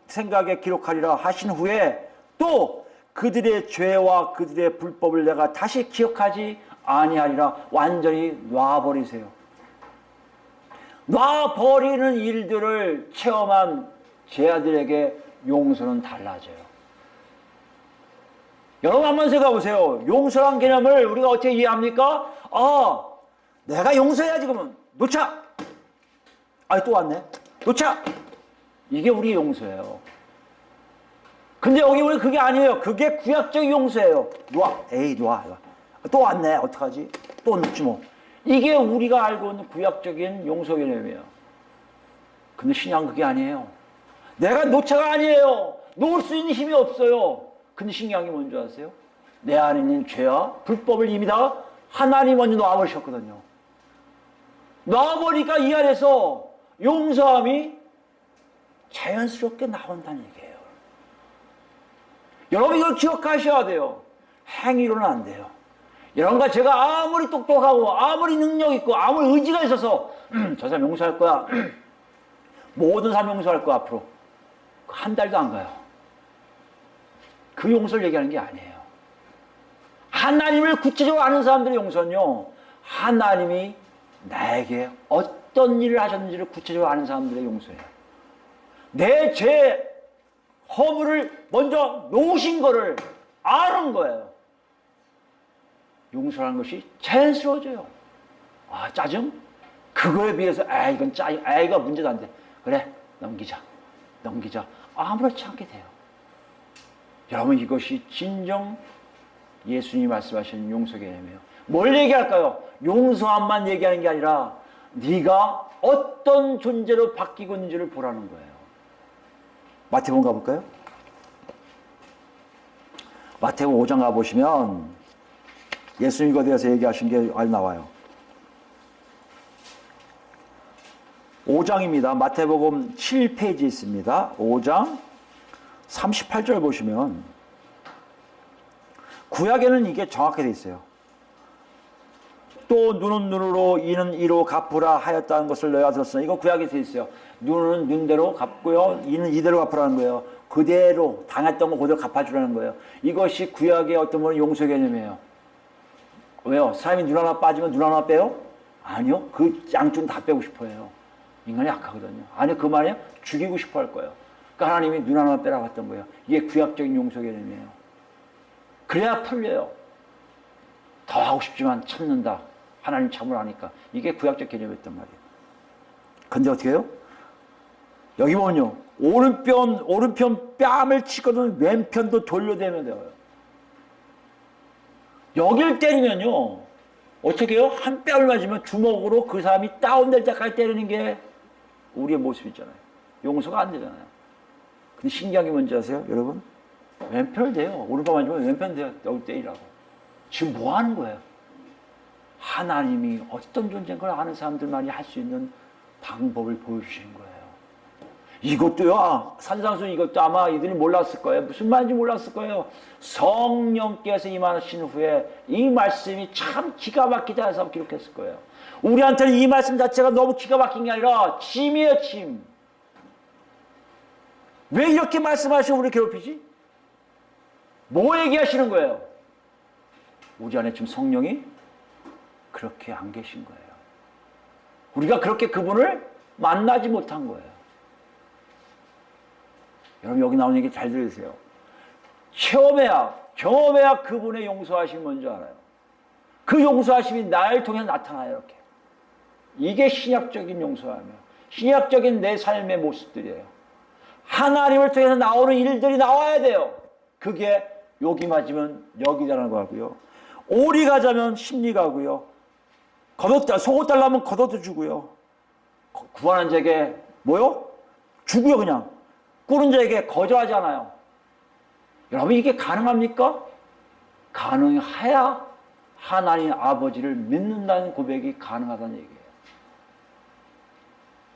생각에 기록하리라 하신 후에 또 그들의 죄와 그들의 불법을 내가 다시 기억하지 아니하리라. 완전히 놔버리세요. 놔버리는 일들을 체험한 제 아들에게 용서는 달라져요. 여러분 한번 생각해 보세요. 용서란 개념을 우리가 어떻게 이해합니까? 내가 용서해야지 그러면 놓자. 또 왔네. 놓자. 이게 우리 용서예요. 근데 여기 우리 그게 아니에요. 그게 구약적 용서예요. 놔. 놔. 또 왔네. 어떡하지? 또 놓지 뭐. 이게 우리가 알고 있는 구약적인 용서 개념이에요. 근데 신앙은 그게 아니에요. 내가 놓자가 아니에요. 놓을 수 있는 힘이 없어요. 근데 신기한 게 뭔지 아세요? 내 안에 있는 죄와 불법을 이미 다 하나님 먼저 놔버리셨거든요. 놔버리니까 이 안에서 용서함이 자연스럽게 나온다는 얘기예요. 여러분 이걸 기억하셔야 돼요. 행위로는 안 돼요. 여러분과 제가 아무리 똑똑하고 아무리 능력 있고 아무리 의지가 있어서 저 사람 용서할 거야. 모든 사람 용서할 거야 앞으로. 한 달도 안 가요. 그 용서를 얘기하는 게 아니에요. 하나님을 구체적으로 아는 사람들의 용서는요. 하나님이 나에게 어떤 일을 하셨는지를 구체적으로 아는 사람들의 용서예요. 내 죄 허물을 먼저 놓으신 거를 아는 거예요. 용서라는 것이 자연스러워져요. 짜증? 그거에 비해서 이건 이거 문제도 안 돼. 그래 넘기자. 아무렇지 않게 돼요. 여러분 이것이 진정 예수님이 말씀하신 용서 개념이에요. 뭘 얘기할까요? 용서함만 얘기하는 게 아니라 네가 어떤 존재로 바뀌고 있는지를 보라는 거예요. 마태복음 가볼까요? 마태복음 5장 가보시면 예수님 이거에 대해서 얘기하신 게 나와요. 5장입니다. 마태복음 7페이지 있습니다. 5장 38절 보시면 구약에는 이게 정확하게 돼 있어요. 또 눈은 눈으로 이는 이로 갚으라 하였다는 것을 너희가 들었으나, 이거 구약에 돼 있어요. 눈은 눈대로 갚고요, 이는 이대로 갚으라는 거예요. 그대로 당했던 거 그대로 갚아주라는 거예요. 이것이 구약의 어떤 뭐 용서 개념이에요. 왜요? 사람이 눈 하나 빠지면 눈 하나 빼요? 아니요. 그 양쪽은 다 빼고 싶어 해요. 인간이 약하거든요. 아니, 그 말이에요? 죽이고 싶어 할 거예요. 그러니까 하나님이 눈 하나 빼라고 했던 거예요. 이게 구약적인 용서 개념이에요. 그래야 풀려요. 더 하고 싶지만 참는다. 하나님 참으라니까. 이게 구약적 개념이었단 말이에요. 근데 어떻게 해요? 여기 보면요. 오른편 뺨을 치거든 왼편도 돌려대면 돼요. 여길 때리면요. 어떻게 해요? 한 뺨을 맞으면 주먹으로 그 사람이 다운될 때까지 때리는 게 우리의 모습이잖아요. 용서가 안 되잖아요. 근데 신기한 게 뭔지 아세요? 여러분? 왼편을 대요. 오른편 맞으면 왼편 대요. 여기 때리라고. 지금 뭐 하는 거예요? 하나님이 어떤 존재인 걸 아는 사람들만이 할 수 있는 방법을 보여주시는 거예요. 이것도요, 산상수훈 이것도 아마 이들이 몰랐을 거예요. 무슨 말인지 몰랐을 거예요. 성령께서 임하신 후에 이 말씀이 참 기가 막히다 해서 기록했을 거예요. 우리한테는 이 말씀 자체가 너무 기가 막힌 게 아니라 짐이에요, 짐. 왜 이렇게 말씀하시고 우리 괴롭히지? 뭐 얘기하시는 거예요? 우리 안에 지금 성령이 그렇게 안 계신 거예요. 우리가 그렇게 그분을 만나지 못한 거예요. 여러분, 여기 나오는 얘기 잘 들으세요. 경험해야 그분의 용서하심이 뭔지 알아요. 그 용서하심이 나를 통해 나타나요, 이렇게. 이게 신약적인 용서하며 신약적인 내 삶의 모습들이에요. 하나님을 통해서 나오는 일들이 나와야 돼요. 그게 여기 맞으면 여기라는 거고요. 오리 가자면 심리 가고요. 속옷 달라면 겉옷도 주고요. 구하는 자에게 뭐요? 주고요, 그냥. 꾸는 자에게 거절하잖아요. 여러분, 이게 가능합니까? 가능해야 하나님 아버지를 믿는다는 고백이 가능하다는 얘기예요.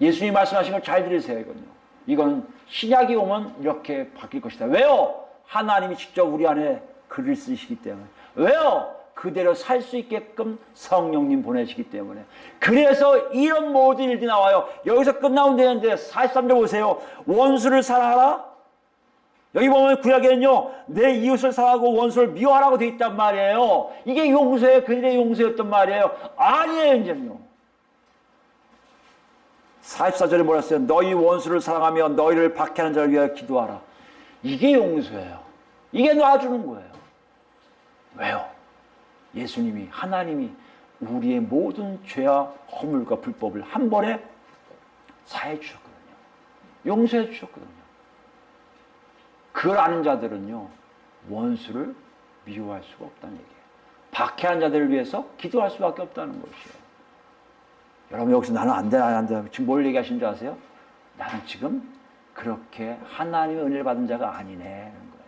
예수님이 말씀하신 걸 잘 들으세요, 이건요. 이건 신약이 오면 이렇게 바뀔 것이다. 왜요? 하나님이 직접 우리 안에 글을 쓰시기 때문에. 왜요? 그대로 살 수 있게끔 성령님 보내시기 때문에. 그래서 이런 모든 일들이 나와요. 여기서 끝나면 되는데 43절 보세요. 원수를 사랑하라. 여기 보면 구약에는요, 내 이웃을 사랑하고 원수를 미워하라고 되어 있단 말이에요. 이게 용서예요. 그들의 용서였단 말이에요. 아니에요, 이제는요. 44절에 뭐라 했어요? 너희 원수를 사랑하며 너희를 박해하는 자를 위하여 기도하라. 이게 용서예요. 이게 놔주는 거예요. 왜요? 예수님이, 하나님이 우리의 모든 죄와 허물과 불법을 한 번에 사해 주셨거든요. 용서해 주셨거든요. 그걸 아는 자들은요, 원수를 미워할 수가 없다는 얘기예요. 박해한 자들을 위해서 기도할 수밖에 없다는 것이에요. 여러분, 여기서 나는 안 돼, 안 돼. 지금 뭘 얘기하시는 줄 아세요? 나는 지금 그렇게 하나님의 은혜를 받은 자가 아니네. 라는 거예요.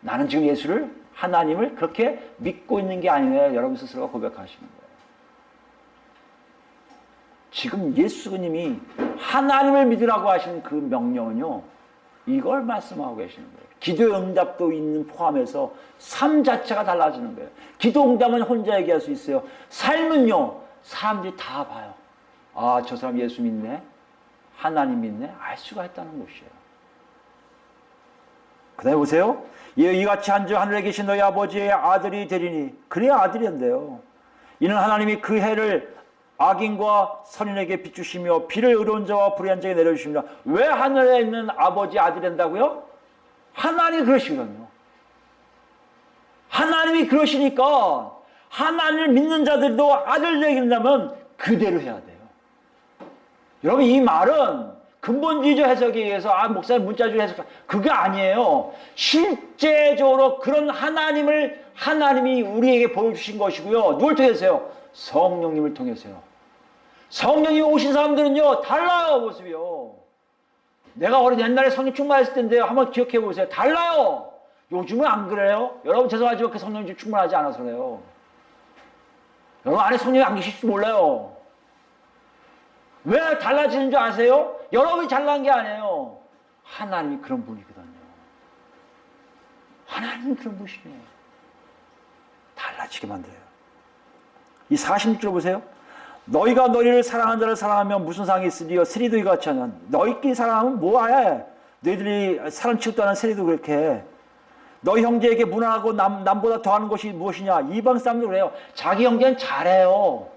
나는 지금 예수를, 하나님을 그렇게 믿고 있는 게 아니네. 여러분 스스로가 고백하시는 거예요. 지금 예수님이 하나님을 믿으라고 하시는 그 명령은요, 이걸 말씀하고 계시는 거예요. 기도의 응답도 있는 포함해서 삶 자체가 달라지는 거예요. 기도 응답은 혼자 얘기할 수 있어요. 삶은요, 사람들이 다 봐요. 아, 저 사람 예수 믿네, 하나님 믿네, 알 수가 있다는 것이에요. 그 다음에 보세요. 이같이 한주 하늘에 계신 너희 아버지의 아들이 되리니. 그래야 아들이 된대요. 이는 하나님이 그 해를 악인과 선인에게 비추시며 비를 의로운 자와 불의한 자에게 내려주십니다. 왜 하늘에 있는 아버지 아들이 된다고요? 하나님이 그러시거든요. 하나님이 그러시니까 하나님을 믿는 자들도 아들 되게 된다면 그대로 해야 돼요. 여러분, 이 말은 근본주의적 해석에 의해서 목사님 문자주의 해석, 그게 아니에요. 실제적으로 그런 하나님이 우리에게 보여주신 것이고요. 누굴 통해서요? 성령님을 통해서요. 성령님이 오신 사람들은요, 달라요, 모습이요. 내가 옛날에 성령 충만했을 텐데요. 한번 기억해 보세요. 달라요. 요즘은 안 그래요. 여러분, 죄송하지만 그 성령이 충만하지 않아서 그래요. 여러분 안에 성령이 안 계실지 몰라요. 왜 달라지는 줄 아세요? 여러분이 잘난 게 아니에요. 하나님이 그런 분이거든요. 하나님은 그런 분이에요. 달라지게 만들어요. 이 46절 보세요. 너희가 너희를 사랑하는 자를 사랑하면 무슨 상이 있으리요? 세리도 이같이 하냐. 너희끼리 사랑하면 뭐하야? 너희들이 사람 취급도 하는 세리도 그렇게 해. 너희 형제에게 무난하고 남보다 더하는 것이 무엇이냐? 이방 사람들 그래요. 자기 형제는 잘해요.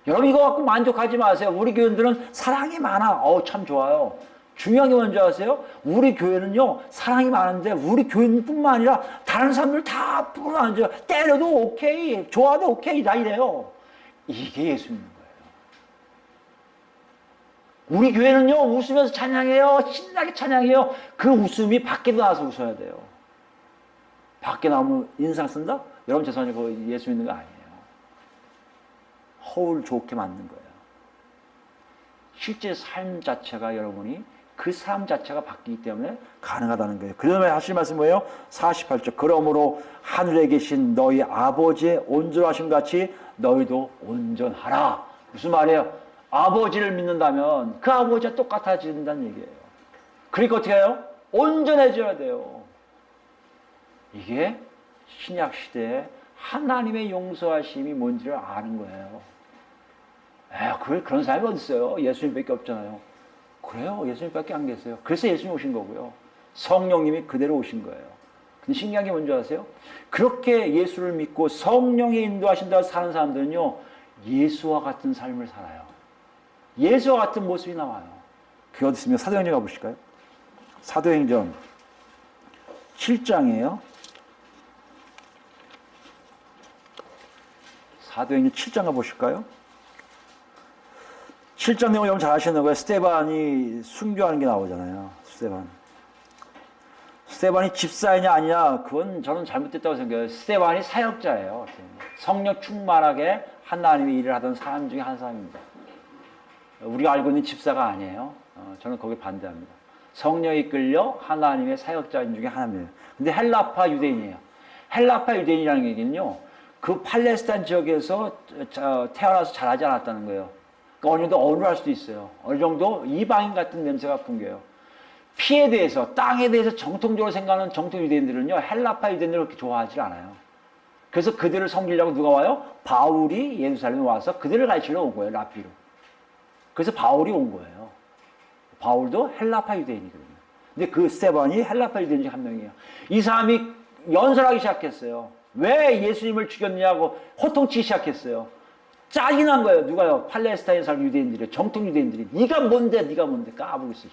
여러분 이거 갖고 만족하지 마세요. 우리 교인들은 사랑이 많아. 참 좋아요. 중요한 게 뭔지 아세요? 우리 교회는요 사랑이 많은데 우리 교인뿐만 아니라 다른 사람들 다 불안해요. 때려도 오케이, 좋아도 오케이 다 이래요. 이게 예수 믿는 거예요. 우리 교회는요 웃으면서 찬양해요. 신나게 찬양해요. 그 웃음이 밖에 나와서 웃어야 돼요. 밖에 나오면 인상 쓴다? 여러분 죄송해요. 그거 예수 믿는 거 아니에요. 허울 좋게 만든 거예요. 실제 삶 자체가 여러분이 그 삶 자체가 바뀌기 때문에 가능하다는 거예요. 그 다음에 하실 말씀 뭐예요? 48절. 그러므로 하늘에 계신 너희 아버지의 온전하심 같이 너희도 온전하라. 무슨 말이에요? 아버지를 믿는다면 그 아버지와 똑같아진다는 얘기예요. 그러니까 어떻게 해요? 온전해져야 돼요. 이게 신약 시대에 하나님의 용서하심이 뭔지를 아는 거예요. 그런 사람이 어디 있어요? 예수님밖에 없잖아요. 그래요. 예수님밖에 안 계세요. 그래서 예수님 오신 거고요. 성령님이 그대로 오신 거예요. 근데 신기한 게 뭔지 아세요? 그렇게 예수를 믿고 성령의 인도하신다고 사는 사람들은요. 예수와 같은 삶을 살아요. 예수와 같은 모습이 나와요. 그게 어디 있습니까? 사도행전 가보실까요? 사도행전 7장이에요. 사도행전 7장 가보실까요? 7장 내용 여러분 잘 아시는 거예요. 스데반이 순교하는 게 나오잖아요. 스데반이 집사이냐 아니냐 그건 저는 잘못됐다고 생각해요. 스데반이 사역자예요. 성령 충만하게 하나님의 일을 하던 사람 중에 한 사람입니다. 우리가 알고 있는 집사가 아니에요. 저는 거기에 반대합니다. 성령이 이끌려 하나님의 사역자인 중에 하나입니다. 근데 헬라파 유대인이에요. 헬라파 유대인이라는 얘기는요. 그 팔레스타인 지역에서 태어나서 자라지 않았다는 거예요. 그러니까 어느 정도 어눌할 수도 있어요. 어느 정도 이방인 같은 냄새가 풍겨요. 피에 대해서, 땅에 대해서 정통적으로 생각하는 정통 유대인들은요, 헬라파 유대인들을 그렇게 좋아하지 않아요. 그래서 그들을 섬기려고 누가 와요? 바울이 예루살렘에 와서 그들을 가르치러 온 거예요, 랍비로. 그래서 바울이 온 거예요. 바울도 헬라파 유대인이거든요. 근데 그 스데반이 헬라파 유대인 중 한 명이에요. 이 사람이 연설하기 시작했어요. 왜 예수님을 죽였냐고 호통치기 시작했어요. 짜증 난 거예요. 누가요? 팔레스타인 살 유대인들이, 정통 유대인들이. 네가 뭔데 까부고 있어.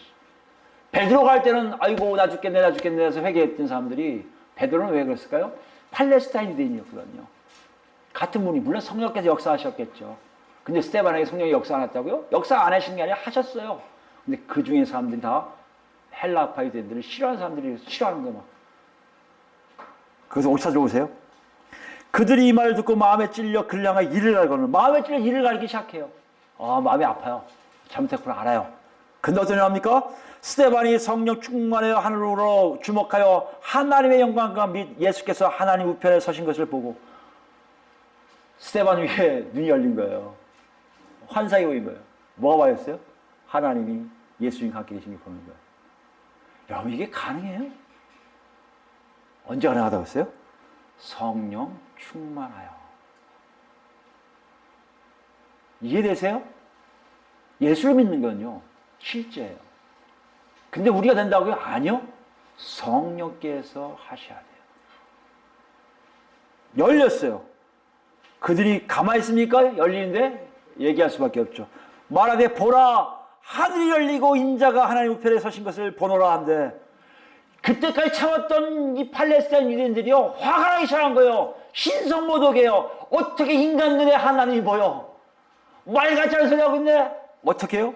베드로 갈 때는 아이고 나 죽겠네 해서 회개했던 사람들이 베드로는 왜 그랬을까요? 팔레스타인 유대인이었거든요. 같은 분이 물론 성령께서 역사하셨겠죠. 근데 스데반에게 성령이 역사 안 했다고요? 역사 안 하신 게 아니라 하셨어요. 근데 그 중에 사람들이 다 헬라파 유대인들을 싫어하는 사람들이 싫어하는 거예요. 그래서 54절 보세요. 그들이 이 말을 듣고 마음에 찔려 그를 향하여 이를 갈거는 마음에 찔려 이를 갈기 시작해요. 마음이 아파요. 잘못했구나 알아요. 근데 어떤 일 합니까? 스데반이 성령 충만하여 하늘로 주목하여 하나님의 영광과 및 예수께서 하나님 우편에 서신 것을 보고 스데반 위에 눈이 열린 거예요. 환상이 보인 거예요. 뭐가 보였어요? 하나님이 예수님과 함께 계신 게 보는 거예요. 여러분 이게 가능해요? 언제 가능하다고 했어요? 성령 충만하여. 이해되세요? 예수를 믿는 건요 실제예요. 근데 우리가 된다고요? 아니요. 성령께서 하셔야 돼요. 열렸어요. 그들이 가만히 있습니까? 열리는데 얘기할 수밖에 없죠. 말하되 보라 하늘이 열리고 인자가 하나님 우편에 서신 것을 보노라 한데 그때까지 참았던 이 팔레스타인 유대인들이요 화가 나기 시작한 거예요. 신성모독이에요. 어떻게 인간 눈에 하나님이 보여? 말 같지 않은 소리 하고 있네. 어떻게 해요?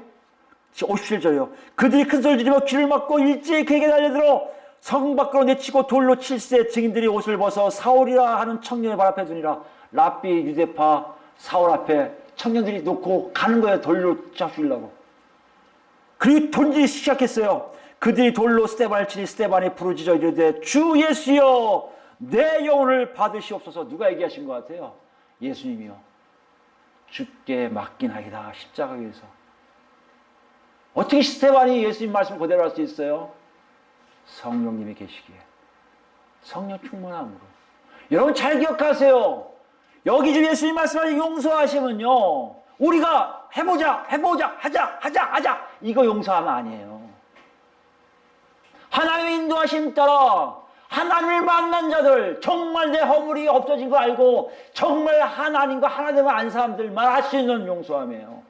57절이요. 그들이 큰 소리 지르며 귀를 막고 일제히 그에게 달려들어 성 밖으로 내치고 돌로 칠세 증인들이 옷을 벗어 사울이라 하는 청년의 발 앞에 두니라. 랍비 유대파 사울 앞에 청년들이 놓고 가는 거예요. 돌로 쫙죽이려고. 그리고 던지기 시작했어요. 그들이 돌로 스데반을 치니 스데반이 부르짖어 이르되 주 예수여 내 영혼을 받으시옵소서. 누가 얘기하신 것 같아요? 예수님이요. 죽게 맡긴 하기다 십자가 위에서. 어떻게 스테반이 예수님 말씀 그대로 할 수 있어요? 성령님이 계시기에. 성령 충만함으로. 여러분 잘 기억하세요. 여기 주 예수님 말씀하신 용서하시면요, 우리가 해보자, 하자 이거 용서하면 아니에요. 하나님의 인도하심 따라 하나님을 만난 자들, 정말 내 허물이 없어진 거 알고 정말 하나님과 하나님을 안 사람들만 할 수 있는 용서함이에요.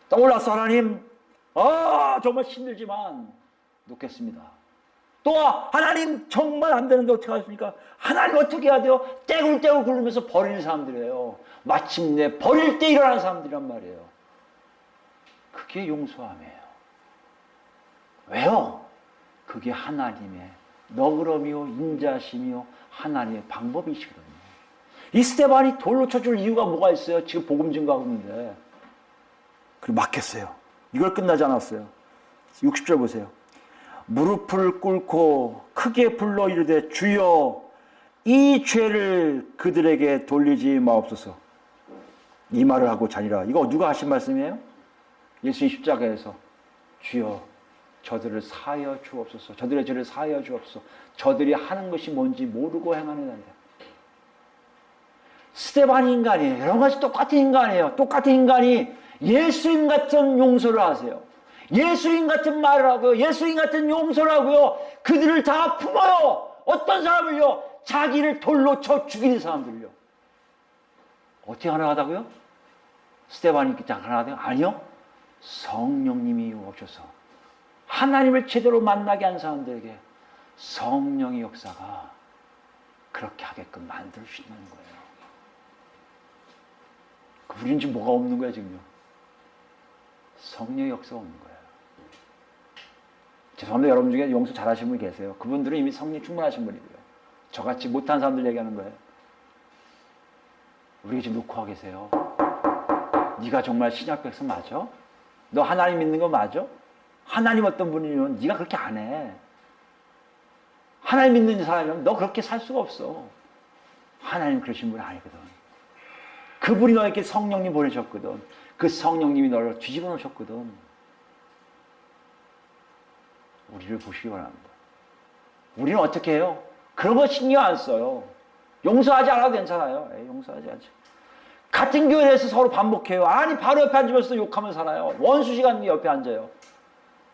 떠올라서 하나님, 정말 힘들지만 놓겠습니다. 또 하나님 정말 안 되는데 어떻게 하십니까? 하나님 어떻게 해야 돼요? 떼굴떼굴 굴르면서 버리는 사람들이에요. 마침내 버릴 때 일어나는 사람들이란 말이에요. 그게 용서함이에요. 왜요? 그게 하나님의 너그러미요 인자심이요 하나님의 방법이시거든요. 이 스테반이 돌로 쳐줄 이유가 뭐가 있어요? 지금 복음 증거하고 있는데. 그리고 막혔어요. 이걸 끝나지 않았어요. 60절 보세요. 무릎을 꿇고 크게 불러 이르되 주여 이 죄를 그들에게 돌리지 마옵소서. 이 말을 하고 자니라. 이거 누가 하신 말씀이에요? 예수님 십자가에서 주여 저들을 사하여 주옵소서. 저들의 죄를 사하여 주옵소서. 저들이 하는 것이 뭔지 모르고 행하느니라. 스테반이 인간이에요. 여러 가지 똑같은 인간이에요. 똑같은 인간이 예수님 같은 용서를 하세요. 예수님 같은 말을 하고요. 예수님 같은 용서를 하고요. 그들을 다 품어요. 어떤 사람을요? 자기를 돌로 쳐 죽이는 사람들을요. 어떻게 가능하다고요? 스테반이 가능하다고요? 아니요. 성령님이 오셔서 하나님을 제대로 만나게 한 사람들에게 성령의 역사가 그렇게 하게끔 만들 수 있는 거예요. 우리는 지금 뭐가 없는 거야 지금요? 성령의 역사가 없는 거예요. 죄송합니다. 여러분 중에 용서 잘하시는 분이 계세요. 그분들은 이미 성령 충만하신 분이고요. 저같이 못한 사람들 얘기하는 거예요. 우리가 지금 놓고 와 계세요. 네가 정말 신약 백성 맞아? 너 하나님 믿는 거 맞아? 하나님 어떤 분이면 네가 그렇게 안 해. 하나님 믿는 사람이면 너 그렇게 살 수가 없어. 하나님 그러신 분 아니거든. 그분이 너에게 성령님 보내셨거든. 그 성령님이 너를 뒤집어 놓으셨거든. 우리를 보시기 바랍니다. 우리는 어떻게 해요? 그런 거 신경 안 써요. 용서하지 않아도 괜찮아요. 용서하지 않죠. 같은 교회에서 서로 반복해요. 아니 바로 옆에 앉으면서 욕하면 살아요. 원수 시간 옆에 앉아요.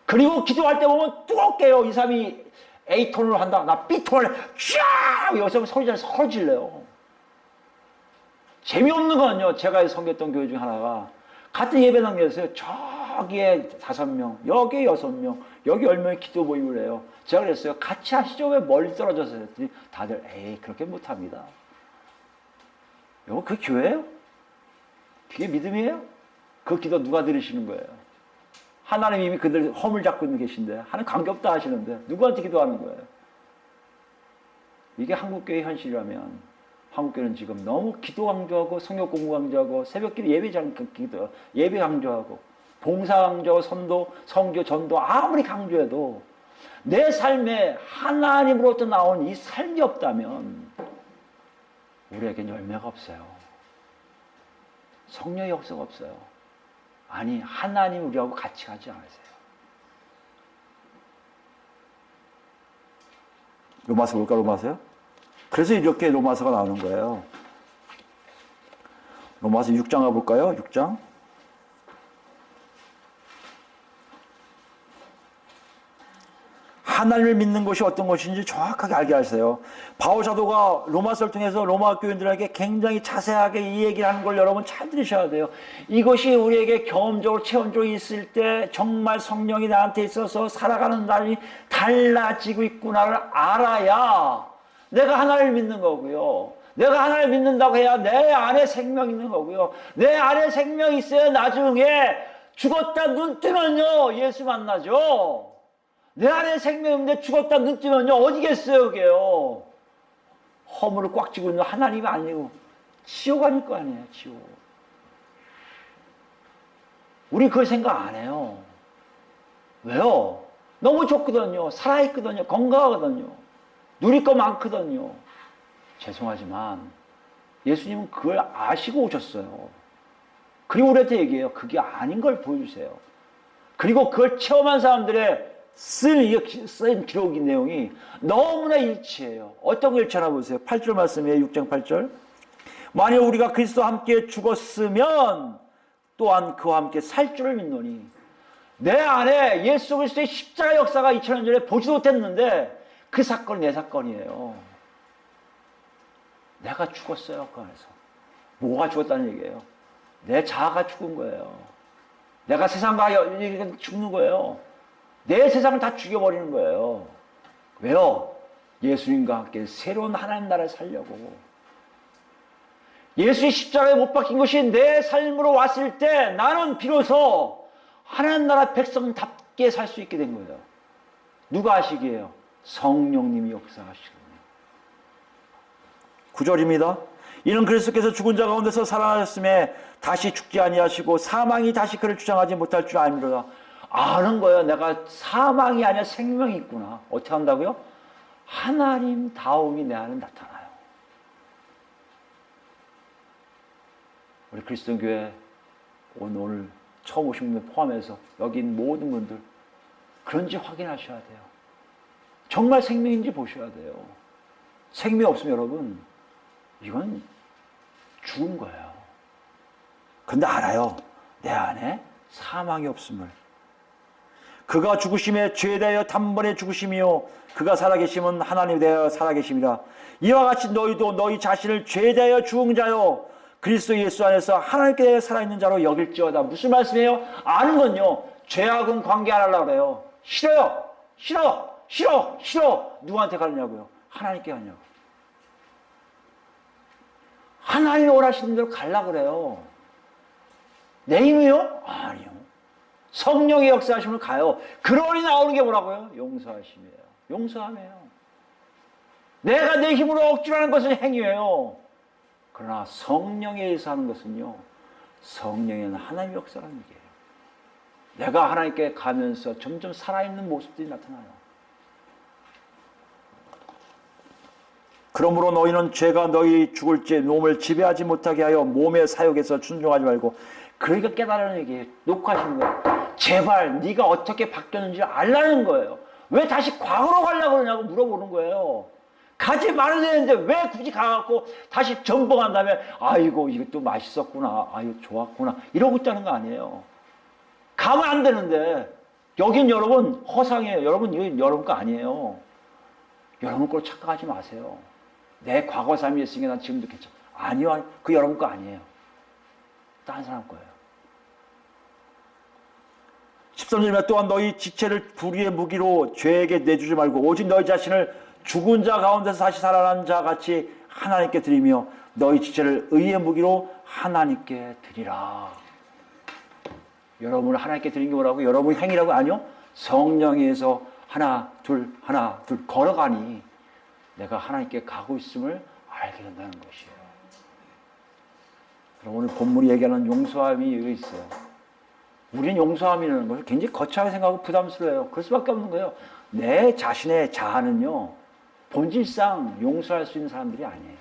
그리고 기도할 때 보면 뜨겁게요. 이 사람이 A톤으로 한다. 나 B톤을 쫙 여기서 소리 잘 서로 질러요. 재미없는 건요. 제가 섬겼던 교회 중 하나가 같은 예배 당겼어요. 저기에 5명, 여기에 6명, 여기 10명이 기도 모임을 해요. 제가 그랬어요. 같이 하시죠. 왜 멀리 떨어져서 했더니 다들 에이 그렇게 못합니다. 이거 그 교회예요? 그게 믿음이에요? 그 기도 누가 들으시는 거예요? 하나님 이미 그들 허물 잡고 있는 계신데 하나님 관계없다 하시는데 누구한테 기도하는 거예요? 이게 한국교회 현실이라면 한국교회는 지금 너무 기도 강조하고 성경 공부 강조하고 새벽기도 예배 강조하고 봉사 강조하고 선도, 성교, 전도 아무리 강조해도 내 삶에 하나님으로부터 나온 이 삶이 없다면 우리에겐 열매가 없어요. 성령의 역사가 없어요. 아니 하나님 우리하고 같이 가지 않으세요. 로마서 볼까? 로마서요? 그래서 이렇게 로마서가 나오는 거예요. 로마서 6장 가볼까요? 6장. 하나님을 믿는 것이 어떤 것인지 정확하게 알게 하세요. 바울 사도가 로마서를 통해서 로마 교인들에게 굉장히 자세하게 이 얘기를 하는 걸 여러분 잘 들으셔야 돼요. 이것이 우리에게 경험적으로 체험적으로 있을 때 정말 성령이 나한테 있어서 살아가는 날이 달라지고 있구나를 알아야 내가 하나님을 믿는 거고요. 내가 하나님을 믿는다고 해야 내 안에 생명이 있는 거고요. 내 안에 생명이 있어야 나중에 죽었다 눈 뜨면요 예수 만나죠. 내 안에 생명인데 죽었다 눈 뜨면요 어디겠어요 그게요. 허물을 꽉 쥐고 있는 하나님이 아니고 지옥 아닐 거 아니에요. 지옥. 우리 그걸 생각 안 해요. 왜요? 너무 좋거든요. 살아있거든요. 건강하거든요. 누릴 거 많거든요. 죄송하지만 예수님은 그걸 아시고 오셨어요. 그리고 우리한테 얘기해요. 그게 아닌 걸 보여주세요. 그리고 그걸 체험한 사람들의 쓴 기록 내용이 너무나 일치해요. 어떤 걸 일치하나 보세요. 8절 말씀이에요. 6장 8절. 만일 우리가 그리스도와 함께 죽었으면 또한 그와 함께 살 줄을 믿노니. 내 안에 예수 그리스도의 십자가 역사가 2000년 전에 보지도 못했는데 그 사건이 내 사건이에요. 내가 죽었어요. 그 안에서. 뭐가 죽었다는 얘기예요? 내 자아가 죽은 거예요. 내가 세상과 죽는 거예요. 내 세상을 다 죽여버리는 거예요. 왜요? 예수님과 함께 새로운 하나님 나라를 살려고. 예수의 십자가에 못 박힌 것이 내 삶으로 왔을 때 나는 비로소 하나님 나라 백성답게 살 수 있게 된 거예요. 누가 하시기에요? 성령님이 역사하시거든요. 9절입니다. 이는 그리스도께서 죽은 자 가운데서 살아나셨음에 다시 죽지 아니하시고 사망이 다시 그를 주장하지 못할 줄 알미로다. 아는 거예요. 내가 사망이 아니라 생명이 있구나. 어떻게 한다고요? 하나님 다움이 내 안에 나타나요. 우리 그리스도 교회 오늘 처음 오신 분들 포함해서 여기 있는 모든 분들 그런지 확인하셔야 돼요. 정말 생명인지 보셔야 돼요. 생명이 없으면 여러분 이건 죽은 거예요. 근데 알아요. 내 안에 사망이 없음을. 그가 죽으심에 죄에 대하여 단번에 죽으심이요 그가 살아계심은 하나님에 대하여 살아계심이라. 이와 같이 너희도 너희 자신을 죄에 대하여 죽은 자요 그리스도 예수 안에서 하나님께 대하여 살아있는 자로 여길지어다. 무슨 말씀이에요? 아는 건요 죄하고는 관계 안 하려고 그래요. 싫어요. 싫어. 누구한테 가느냐고요? 하나님께 가냐고. 하나님이 원하시는 대로 가려고 그래요. 내 힘이요? 아니요. 성령의 역사하시면 가요. 그러니 나오는 게 뭐라고요? 용서하심이에요. 용서함이에요. 내가 내 힘으로 억지로 하는 것은 행위예요. 그러나 성령에 의해서 하는 것은요. 성령에는 하나님의 역사라는 얘기예요. 내가 하나님께 가면서 점점 살아있는 모습들이 나타나요. 그러므로 너희는 죄가 너희 죽을지 몸을 지배하지 못하게 하여 몸의 사욕에서 순종하지 말고. 그러니까 깨달으라는 얘기예요. 녹화하시는 거예요. 제발 네가 어떻게 바뀌었는지 알라는 거예요. 왜 다시 과거로 가려고 그러냐고 물어보는 거예요. 가지 말아야 되는데 왜 굳이 가갖고 다시 전봉한 다음에 아이고 이것도 맛있었구나, 아이고 좋았구나 이러고 있다는 거 아니에요. 가면 안 되는데. 여긴 여러분 허상이에요. 여러분 이건 여러분 거 아니에요. 여러분 걸 착각하지 마세요. 내 과거 삶이 있으니까 난 지금도 괜찮아. 아니요. 그 여러분 거 아니에요. 다른 사람 거예요. 13절에 또한 너희 지체를 불의의 무기로 죄에게 내주지 말고 오직 너희 자신을 죽은 자 가운데서 다시 살아난 자 같이 하나님께 드리며 너희 지체를 의의 무기로 하나님께 드리라. 여러분을 하나님께 드린 게 뭐라고? 여러분 행위라고? 아니요. 성령에서 하나 둘 걸어가니 내가 하나님께 가고 있음을 알게 된다는 것이에요. 그럼 오늘 본문이 얘기하는 용서함이 여기 있어요. 우리는 용서함이라는 것을 굉장히 거창하게 생각하고 부담스러워요. 그럴 수밖에 없는 거예요. 내 자신의 자아는요, 본질상 용서할 수 있는 사람들이 아니에요.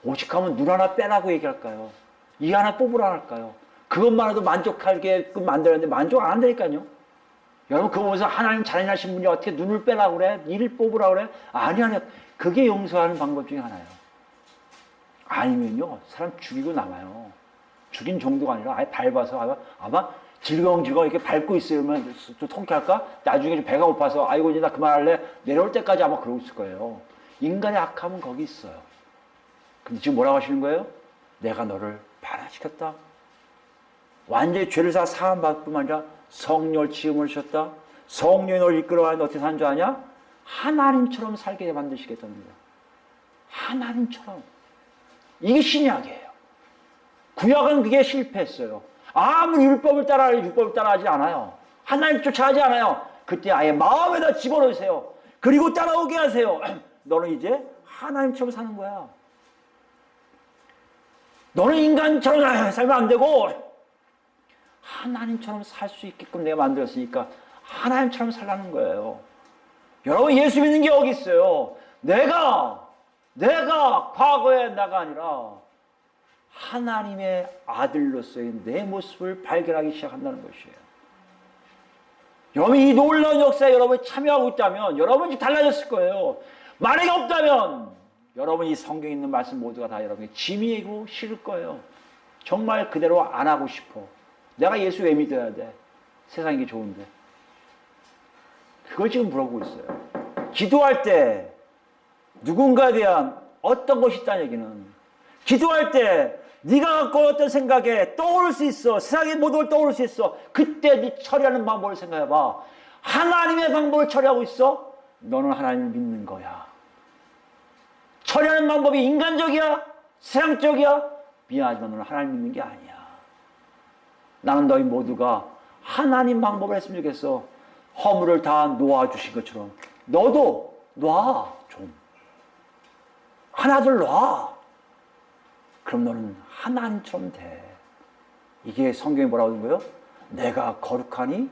오직 하면 눈 하나 빼라고 얘기할까요? 이 하나 뽑으라 할까요? 그것만 해도 만족하게끔 만들었는데 만족 안 한다니까요. 여러분 그거 보면서 하나님 잔인하신 분이 어떻게 눈을 빼라고 그래? 이를 뽑으라고 그래? 아니. 그게 용서하는 방법 중에 하나예요. 아니면요 사람 죽이고 남아요. 죽인 정도가 아니라 아예 밟아서 아마 질겅질겅 이렇게 밟고 있으면 좀 통쾌할까? 나중에 좀 배가 고파서 아이고 이제 나 그만할래? 내려올 때까지 아마 그러고 있을 거예요. 인간의 악함은 거기 있어요. 근데 지금 뭐라고 하시는 거예요? 내가 너를 반환시켰다. 완전히 죄를 사함받을 뿐만 아니라 성령을 지음을 주셨다. 성령이 너를 이끌어가는데 어떻게 사는 줄 아냐? 하나님처럼 살게 만드시겠다는 거예요. 하나님처럼. 이게 신약이에요. 구약은 그게 실패했어요. 아무리 율법을 따라하지 않아요. 하나님 쫓아가지 않아요. 그때 아예 마음에다 집어넣으세요. 그리고 따라오게 하세요. 너는 이제 하나님처럼 사는 거야. 너는 인간처럼 살면 안 되고 하나님처럼 살 수 있게끔 내가 만들었으니까 하나님처럼 살라는 거예요. 여러분 예수 믿는 게 여기 있어요. 내가 과거의 나가 아니라 하나님의 아들로서의 내 모습을 발견하기 시작한다는 것이에요. 여러분이 이 놀라운 역사에 여러분이 참여하고 있다면 여러분이 달라졌을 거예요. 만약에 없다면 여러분이 성경에 있는 말씀 모두가 다 여러분에게 짐이고 싫을 거예요. 정말 그대로 안 하고 싶어. 내가 예수 왜 믿어야 돼? 세상이 이게 좋은데. 그걸 지금 물어보고 있어요. 기도할 때 누군가에 대한 어떤 것이 있다는 얘기는, 기도할 때 네가 갖고 어떤 생각에 떠오를 수 있어. 세상의 모든 걸 떠오를 수 있어. 그때 네 처리하는 방법을 생각해봐. 하나님의 방법을 처리하고 있어? 너는 하나님을 믿는 거야. 처리하는 방법이 인간적이야? 세상적이야? 미안하지만 너는 하나님 믿는 게 아니야. 나는 너희 모두가 하나님 방법을 했으면 좋겠어. 허물을 다 놓아주신 것처럼 너도 놔. 좀 하나둘 놔. 그럼 너는 하나님처럼 돼. 이게 성경에 뭐라고 하는 거예요? 내가 거룩하니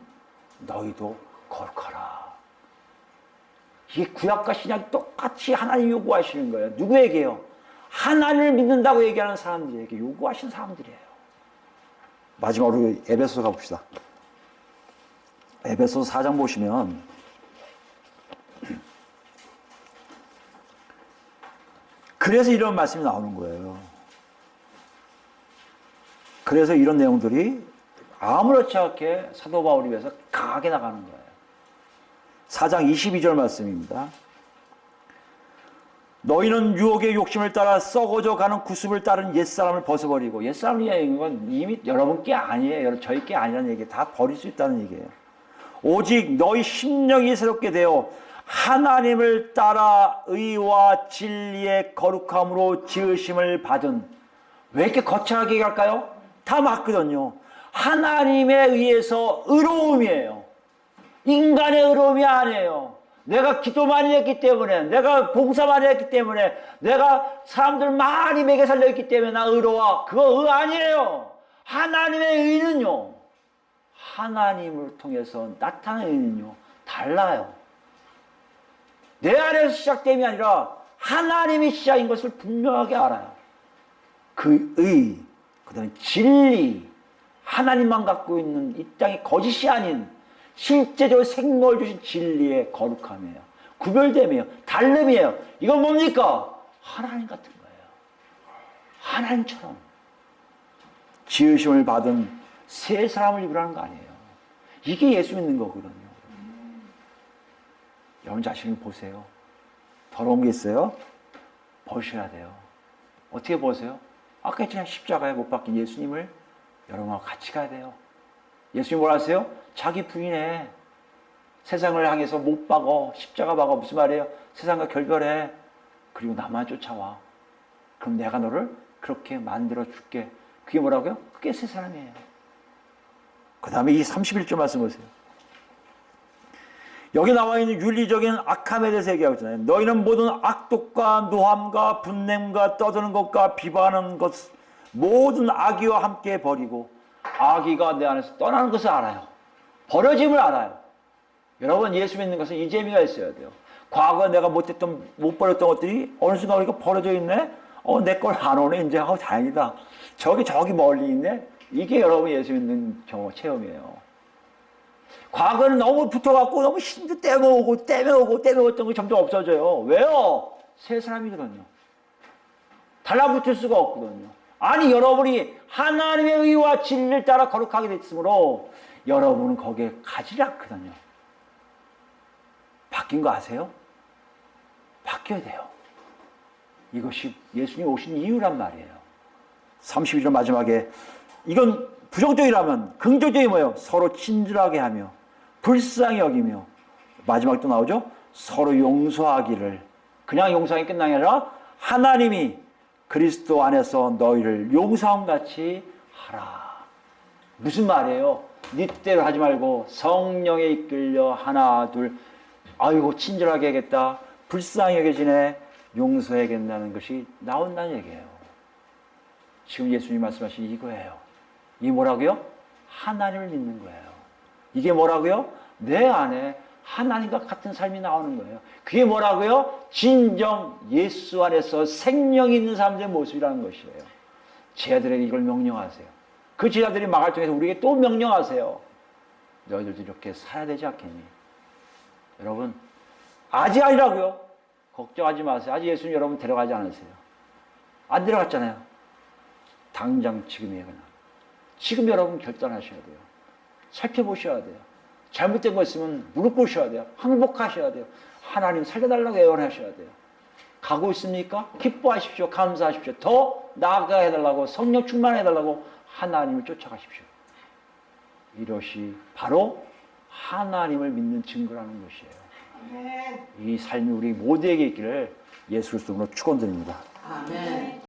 너희도 거룩하라. 이게 구약과 신약이 똑같이 하나님 요구하시는 거예요. 누구에게요? 하나님을 믿는다고 얘기하는 사람들에게 요구하시는 사람들이에요. 마지막으로 에베소서 가봅시다. 에베소서 4장 보시면 그래서 이런 말씀이 나오는 거예요. 그래서 이런 내용들이 아무렇지 않게 사도 바울이 위해서 강하게 나가는 거예요. 4장 22절 말씀입니다. 너희는 유혹의 욕심을 따라 썩어져 가는 구습을 따른 옛사람을 벗어버리고, 옛사람이라는 건 이미 여러분께 아니에요. 저희께 아니라는 얘기예요. 다 버릴 수 있다는 얘기예요. 오직 너희 심령이 새롭게 되어 하나님을 따라 의와 진리의 거룩함으로 지으심을 받은. 왜 이렇게 거창하게 얘기할까요? 다 맞거든요. 하나님에 의해서 의로움이에요. 인간의 의로움이 아니에요. 내가 기도 많이 했기 때문에, 내가 봉사 많이 했기 때문에, 내가 사람들 많이 먹여 살렸기 때문에 나 의로워. 그거 의 아니에요. 하나님의 의는요, 하나님을 통해서 나타나는 의는요, 달라요. 내 안에서 시작됨이 아니라 하나님이 시작인 것을 분명하게 알아요. 그 의, 그 다음에 진리, 하나님만 갖고 있는 이 땅의 거짓이 아닌 실제적으로 생명을 주신 진리의 거룩함이에요. 구별됨이에요. 다름이에요. 이건 뭡니까? 하나님 같은 거예요. 하나님처럼 지으심을 받은 새 사람을 입으라는 거 아니에요. 이게 예수 믿는 거거든요. 여러분 자신을 보세요. 더러운 게 있어요? 버셔야 돼요. 어떻게 보세요? 아까 했잖아요. 십자가에 못 박힌 예수님을 여러분하고 같이 가야 돼요. 예수님 뭐라 하세요? 자기 부인해. 세상을 향해서 못 박어. 십자가 박어. 무슨 말이에요? 세상과 결별해. 그리고 나만 쫓아와. 그럼 내가 너를 그렇게 만들어 줄게. 그게 뭐라고요? 그게 새 사람이에요. 그 다음에 이 31절 말씀 보세요. 여기 나와 있는 윤리적인 악함에 대해서 얘기하고 있잖아요. 너희는 모든 악독과 노함과 분냄과 떠드는 것과 비방하는 것, 모든 악의와 함께 버리고. 악의가 내 안에서 떠나는 것을 알아요. 버려짐을 알아요. 여러분 예수 믿는 것은 이 재미가 있어야 돼요. 과거에 내가 못 버렸던 것들이 어느 순간 우리가 버려져 있네? 내 걸 안 오네. 이제 다행이다. 저기 멀리 있네? 이게 여러분 예수 믿는 경험, 체험이에요. 과거는 너무 붙어갖고 너무 힘도 떼매오던 게 점점 없어져요. 왜요? 새 사람이거든요. 달라붙을 수가 없거든요. 아니 여러분이 하나님의 의와 진리를 따라 거룩하게 됐으므로 여러분은 거기에 가지 않거든요. 바뀐 거 아세요? 바뀌어야 돼요. 이것이 예수님 오신 이유란 말이에요. 32절 마지막에 이건 부정적이라면 긍정적이 뭐예요? 서로 친절하게 하며 불쌍히 여기며, 마지막에 또 나오죠? 서로 용서하기를. 그냥 용서하기 끝나는 게 아니라 하나님이 그리스도 안에서 너희를 용서함같이 하라. 무슨 말이에요? 네 뜻대로 하지 말고 성령에 이끌려 하나 둘, 아이고 친절하게 해야겠다, 불쌍히 여겨지네, 용서해야겠다는 것이 나온다는 얘기예요. 지금 예수님 말씀하신 이거예요. 이게 뭐라고요? 하나님을 믿는 거예요. 이게 뭐라고요? 내 안에 하나님과 같은 삶이 나오는 거예요. 그게 뭐라고요? 진정 예수 안에서 생명이 있는 사람들의 모습이라는 것이에요. 제자들에게 이걸 명령하세요. 그 제자들이 마가를 통해서 우리에게 또 명령하세요. 너희들도 이렇게 살아야 되지 않겠니? 여러분, 아직 아니라고요. 걱정하지 마세요. 아직 예수님 여러분 데려가지 않으세요. 안 데려갔잖아요. 당장 지금이에요. 그냥. 지금 여러분 결단하셔야 돼요. 살펴보셔야 돼요. 잘못된 거 있으면 무릎 꿇으셔야 돼요. 항복하셔야 돼요. 하나님 살려달라고 애원하셔야 돼요. 가고 있습니까? 기뻐하십시오. 감사하십시오. 더 나아가 해달라고, 성령 충만해달라고 하나님을 쫓아가십시오. 이것이 바로 하나님을 믿는 증거라는 것이에요. 이 삶이 우리 모두에게 있기를 예수 그리스도로 축원드립니다. 아멘.